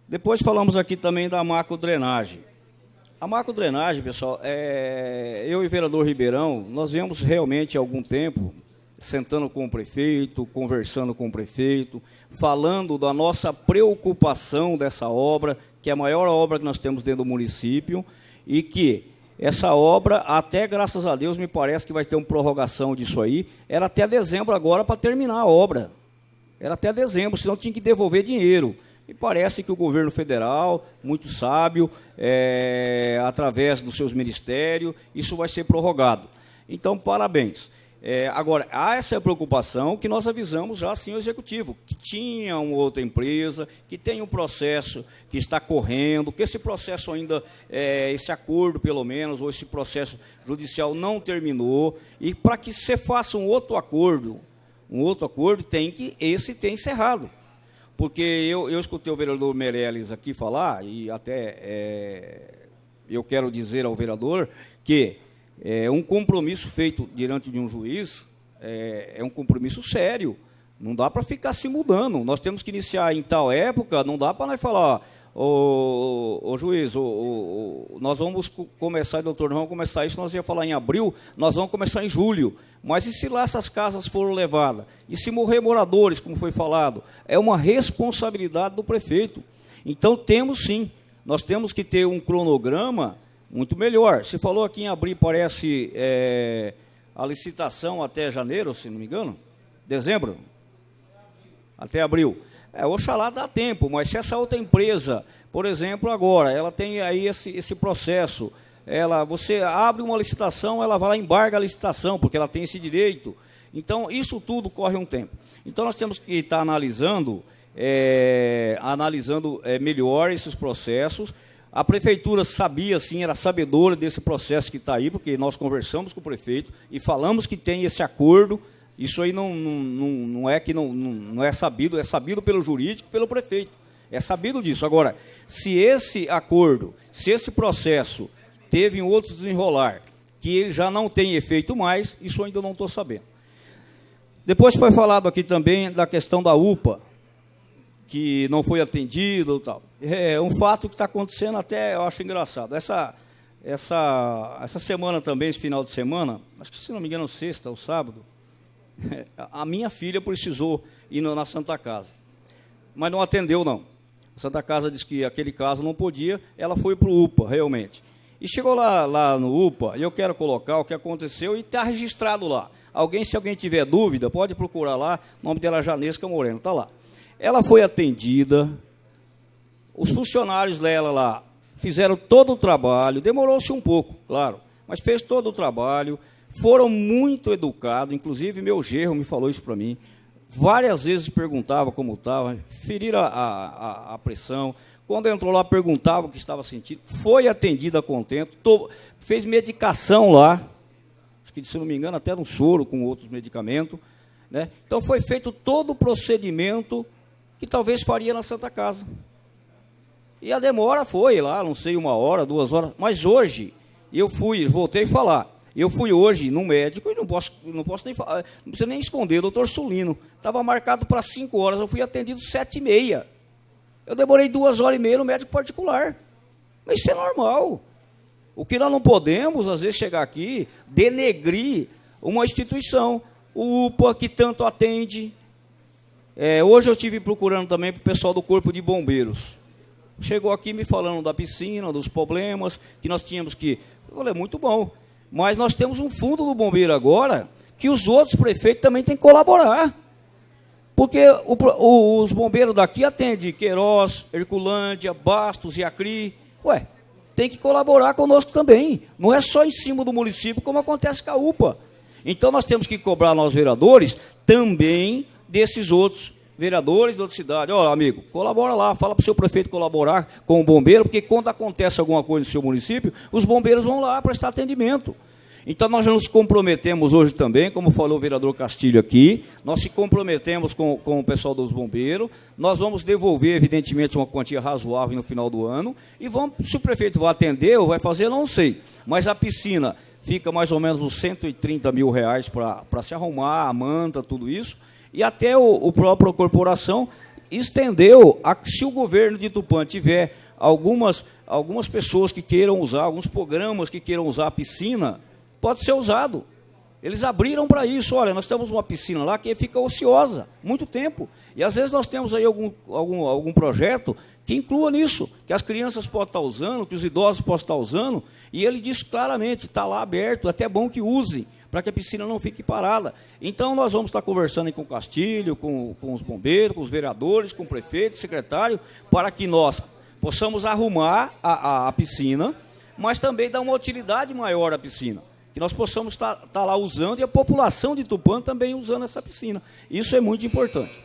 Speaker 1: Depois falamos aqui também da macrodrenagem. A macrodrenagem, pessoal, eu e o vereador Ribeirão, nós viemos realmente há algum tempo, sentando com o prefeito, conversando com o prefeito, falando da nossa preocupação dessa obra, que é a maior obra que nós temos dentro do município, e que essa obra, até graças a Deus, me parece que vai ter uma prorrogação disso aí, era até dezembro agora para terminar a obra. Era até dezembro, senão tinha que devolver dinheiro. E parece que o governo federal, muito sábio, através dos seus ministérios, isso vai ser prorrogado. Então, parabéns. Agora, há essa preocupação que nós avisamos já assim ao Executivo, que tinha uma outra empresa, que tem um processo que está correndo, que esse processo ainda, esse acordo pelo menos, ou esse processo judicial não terminou, e para que você faça um outro acordo tem que esse ter encerrado. Porque eu escutei o vereador Meirelles aqui falar, e até eu quero dizer ao vereador que um compromisso feito diante de um juiz é um compromisso sério. Não dá para ficar se mudando. Nós temos que iniciar em tal época, não dá para nós falar, o juiz, nós vamos começar, doutor, nós vamos começar isso, nós ia falar em abril, nós vamos começar em julho. Mas e se lá essas casas foram levadas? E se morrer moradores, como foi falado? É uma responsabilidade do prefeito. Então, nós temos que ter um cronograma muito melhor. Se falou aqui em abril, parece a licitação até janeiro, se não me engano, dezembro, até abril. Oxalá dá tempo, mas se essa outra empresa, por exemplo, agora, ela tem aí esse processo, você abre uma licitação, ela vai lá e embarga a licitação, porque ela tem esse direito. Então, isso tudo corre um tempo. Então, nós temos que estar analisando melhor esses processos. A prefeitura sabia, sim, era sabedora desse processo que está aí, porque nós conversamos com o prefeito e falamos que tem esse acordo. Isso aí não é que não é sabido, é sabido pelo jurídico, pelo prefeito. É sabido disso. Agora, se esse acordo, se esse processo teve um outro desenrolar, que ele já não tem efeito mais, isso eu ainda não estou sabendo. Depois foi falado aqui também da questão da UPA, que não foi atendido e tal. É um fato que está acontecendo até, eu acho engraçado. Essa semana também, esse final de semana, acho que se não me engano, sexta ou sábado, a minha filha precisou ir na Santa Casa, mas não atendeu, não. A Santa Casa disse que aquele caso não podia, ela foi para o UPA, realmente. E chegou lá no UPA, e eu quero colocar o que aconteceu, e está registrado lá. Se alguém tiver dúvida, pode procurar lá, o nome dela é Janesca Moreno, está lá. Ela foi atendida, os funcionários dela lá fizeram todo o trabalho, demorou-se um pouco, claro, mas fez todo o trabalho, foram muito educados, inclusive meu genro me falou isso para mim, várias vezes perguntava como estava, feriram a pressão, quando entrou lá perguntava o que estava sentindo, foi atendida a contento, fez medicação lá, acho que se não me engano até um soro com outros medicamentos, né? Então foi feito todo o procedimento que talvez faria na Santa Casa. E a demora foi lá, não sei, 1 hora, 2 horas, mas hoje, voltei a falar, eu fui hoje no médico e não posso nem falar, não precisa nem esconder, doutor Sulino, estava marcado para 5 horas, eu fui atendido 7h30. Eu demorei 2 horas e meia no médico particular. Mas isso é normal. O que nós não podemos, às vezes, chegar aqui, denegrir uma instituição, o UPA, que tanto atende. Hoje eu estive procurando também para o pessoal do Corpo de Bombeiros. Chegou aqui me falando da piscina, dos problemas, que nós tínhamos que... Eu falei, muito bom. Mas nós temos um fundo do bombeiro agora, que os outros prefeitos também têm que colaborar. Porque os bombeiros daqui atendem Queiroz, Herculândia, Bastos, Iacri. Tem que colaborar conosco também. Não é só em cima do município, como acontece com a UPA. Então, nós temos que cobrar nós, vereadores, também desses outros vereadores da outra cidade. Amigo, colabora lá, fala para o seu prefeito colaborar com o bombeiro, porque quando acontece alguma coisa no seu município, os bombeiros vão lá prestar atendimento. Então, nós já nos comprometemos hoje também, como falou o vereador Castilho aqui, nós se comprometemos com o pessoal dos bombeiros, nós vamos devolver, evidentemente, uma quantia razoável no final do ano, e se o prefeito vai atender ou vai fazer, não sei. Mas a piscina fica mais ou menos uns R$130 mil para se arrumar, a manta, tudo isso, e até o próprio corporação estendeu, se o governo de Tupã tiver algumas pessoas que queiram usar, alguns programas que queiram usar a piscina, pode ser usado. Eles abriram para isso. Olha, nós temos uma piscina lá que fica ociosa, muito tempo. E às vezes nós temos aí algum projeto que inclua nisso, que as crianças podem estar usando, que os idosos possam estar usando, e ele diz claramente, está lá aberto, é até bom que usem, para que a piscina não fique parada. Então, nós vamos estar conversando aí com o Castilho, com os bombeiros, com os vereadores, com o prefeito, secretário, para que nós possamos arrumar a piscina, mas também dar uma utilidade maior à piscina, que nós possamos estar lá usando e a população de Tupã também usando essa piscina. Isso é muito importante.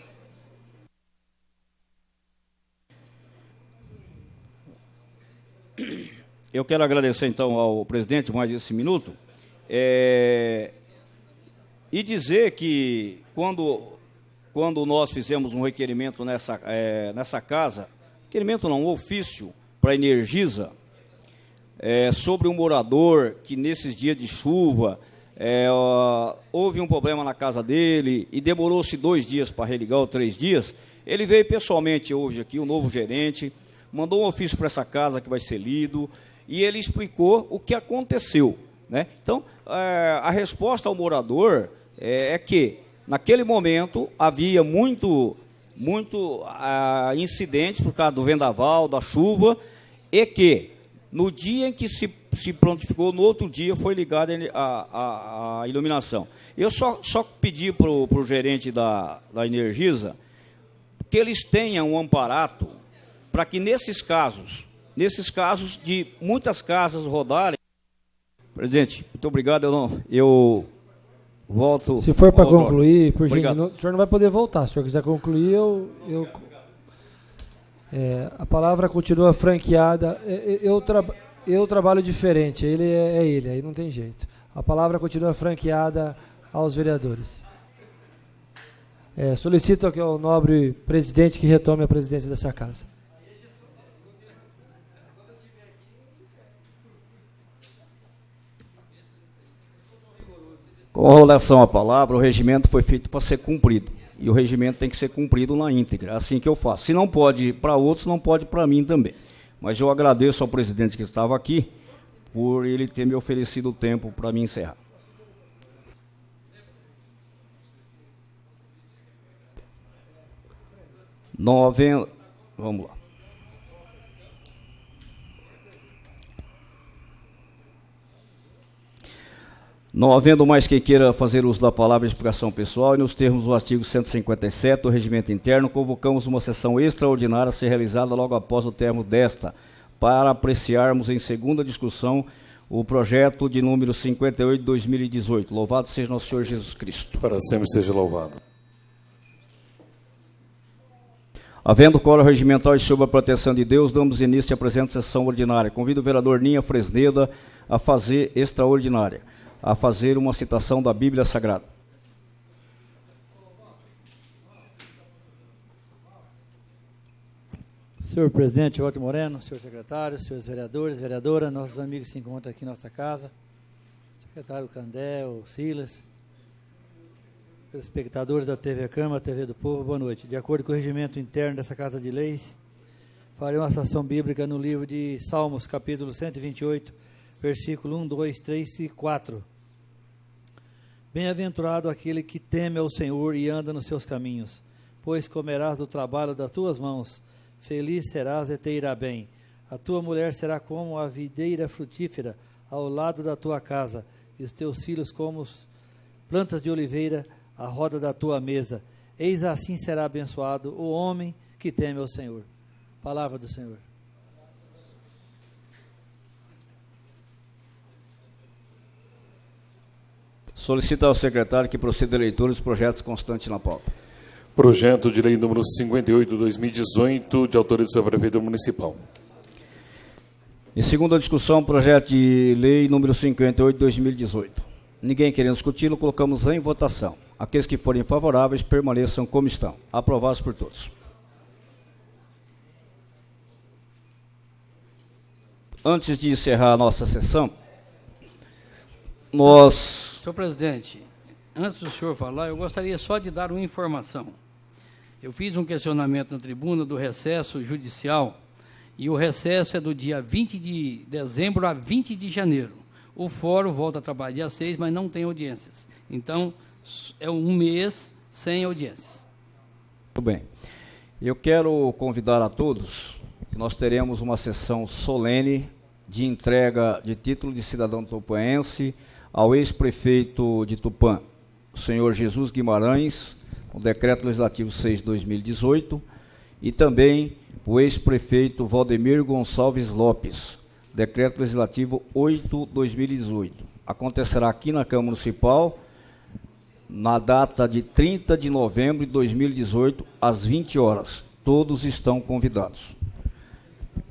Speaker 1: Eu quero agradecer, então, ao presidente mais esse minuto e dizer que, quando nós fizemos um requerimento nessa casa, requerimento não, um ofício para a Energisa, sobre um morador que, nesses dias de chuva, houve um problema na casa dele e demorou-se 2 dias para religar, ou 3 dias, ele veio pessoalmente hoje aqui, o novo gerente, mandou um ofício para essa casa que vai ser lido, e ele explicou o que aconteceu, né? Então, a resposta ao morador é que, naquele momento, havia muito incidentes por causa do vendaval, da chuva, e que, no dia em que se prontificou, no outro dia foi ligada a iluminação. Eu só pedi para o gerente da Energisa que eles tenham um amparato para que nesses casos de muitas casas rodarem. Presidente, muito obrigado. Eu volto.
Speaker 5: Se for para concluir, por
Speaker 1: gentileza,
Speaker 5: o senhor não vai poder voltar. Se o senhor quiser concluir, a palavra continua franqueada. Eu trabalho diferente, ele é ele, aí não tem jeito. A palavra continua franqueada aos vereadores. Solicito ao nobre presidente que retome a presidência dessa casa.
Speaker 1: Com relação à palavra, o regimento foi feito para ser cumprido. E o regimento tem que ser cumprido na íntegra. É assim que eu faço. Se não pode para outros, não pode para mim também. Mas eu agradeço ao presidente que estava aqui por ele ter me oferecido o tempo para me encerrar. Vamos lá. Não havendo mais quem queira fazer uso da palavra de explicação pessoal, e nos termos do artigo 157 do Regimento Interno, convocamos uma sessão extraordinária a ser realizada logo após o término desta, para apreciarmos em segunda discussão o projeto de número 58 de 2018. Louvado seja nosso Senhor Jesus Cristo.
Speaker 11: Para sempre seja louvado.
Speaker 1: Havendo quórum regimental e sob a proteção de Deus, damos início à presente sessão ordinária. Convido o vereador Ninha Fresneda a fazer extraordinária, a fazer uma citação da Bíblia Sagrada.
Speaker 12: Senhor presidente Walter Moreno, senhor secretário, senhores vereadores, vereadora, nossos amigos que se encontram aqui em nossa casa, secretário Candé, o Silas, espectadores da TV Câmara, TV do Povo, boa noite. De acordo com o regimento interno dessa Casa de Leis, farei uma citação bíblica no livro de Salmos, capítulo 128, versículo 1, 2, 3 e 4. Bem-aventurado aquele que teme ao Senhor e anda nos seus caminhos, pois comerás do trabalho das tuas mãos, feliz serás e te irá bem. A tua mulher será como a videira frutífera ao lado da tua casa, e os teus filhos como plantas de oliveira à roda da tua mesa. Eis assim será abençoado o homem que teme ao Senhor. Palavra do Senhor.
Speaker 1: Solicito ao secretário que proceda a leitura dos projetos constantes na pauta.
Speaker 11: Projeto de lei número 58 de 2018, de autoria do senhor prefeito municipal.
Speaker 1: Em segunda discussão, projeto de lei número 58 de 2018. Ninguém querendo discuti-lo, colocamos em votação. Aqueles que forem favoráveis permaneçam como estão. Aprovados por todos. Antes de encerrar a nossa sessão,
Speaker 2: Senhor presidente, antes do senhor falar, eu gostaria só de dar uma informação. Eu fiz um questionamento na tribuna do recesso judicial, e o recesso é do dia 20 de dezembro a 20 de janeiro. O fórum volta a trabalhar dia 6, mas não tem audiências. Então, é um mês sem audiências.
Speaker 1: Muito bem. Eu quero convidar a todos, que nós teremos uma sessão solene de entrega de título de cidadão tupanense ao ex-prefeito de Tupã, o senhor Jesus Guimarães, o decreto legislativo 6 de 2018, e também o ex-prefeito Valdemir Gonçalves Lopes, decreto legislativo 8 de 2018. Acontecerá aqui na Câmara Municipal, na data de 30 de novembro de 2018, às 20 horas. Todos estão convidados.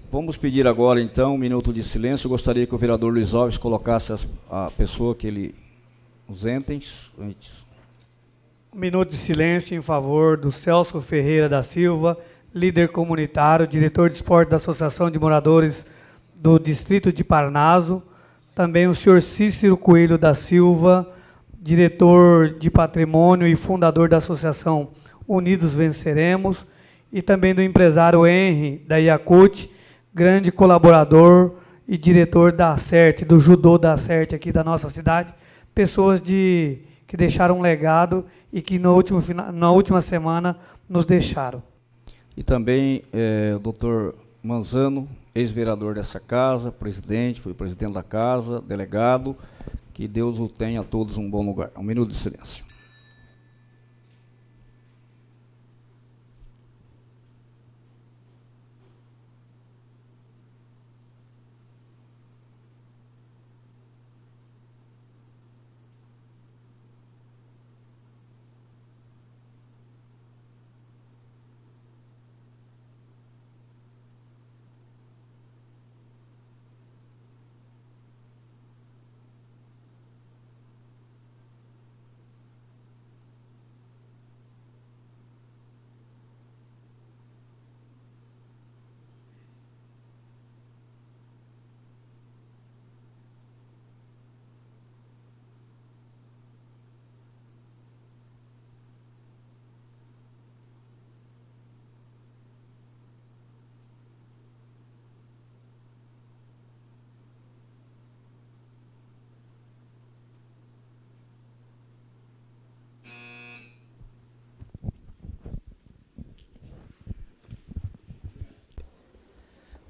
Speaker 1: Vamos pedir agora, então, um minuto de silêncio. Eu gostaria que o vereador Luiz Alves colocasse a pessoa que ele... os entes.
Speaker 13: Um minuto de silêncio em favor do Celso Ferreira da Silva, líder comunitário, diretor de esporte da Associação de Moradores do Distrito de Parnaso. Também o senhor Cícero Coelho da Silva, diretor de patrimônio e fundador da Associação Unidos Venceremos, e também do empresário Henry da Iacute, grande colaborador e diretor da ACERT, do judô da ACERT aqui da nossa cidade, pessoas que deixaram um legado e que na última semana nos deixaram.
Speaker 1: E também o doutor Manzano, ex-vereador dessa casa, presidente, foi presidente da casa, delegado. Que Deus o tenha a todos um bom lugar. Um minuto de silêncio.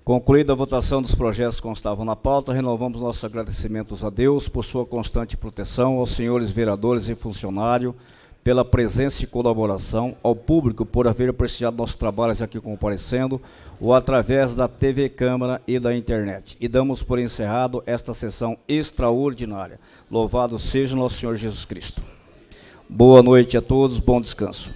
Speaker 1: Concluída a votação dos projetos que constavam na pauta, renovamos nossos agradecimentos a Deus por sua constante proteção, aos senhores vereadores e funcionários pela presença e colaboração, ao público por haver apreciado nossos trabalhos aqui comparecendo, ou através da TV Câmara e da internet. E damos por encerrado esta sessão extraordinária. Louvado seja nosso Senhor Jesus Cristo. Boa noite a todos, bom descanso.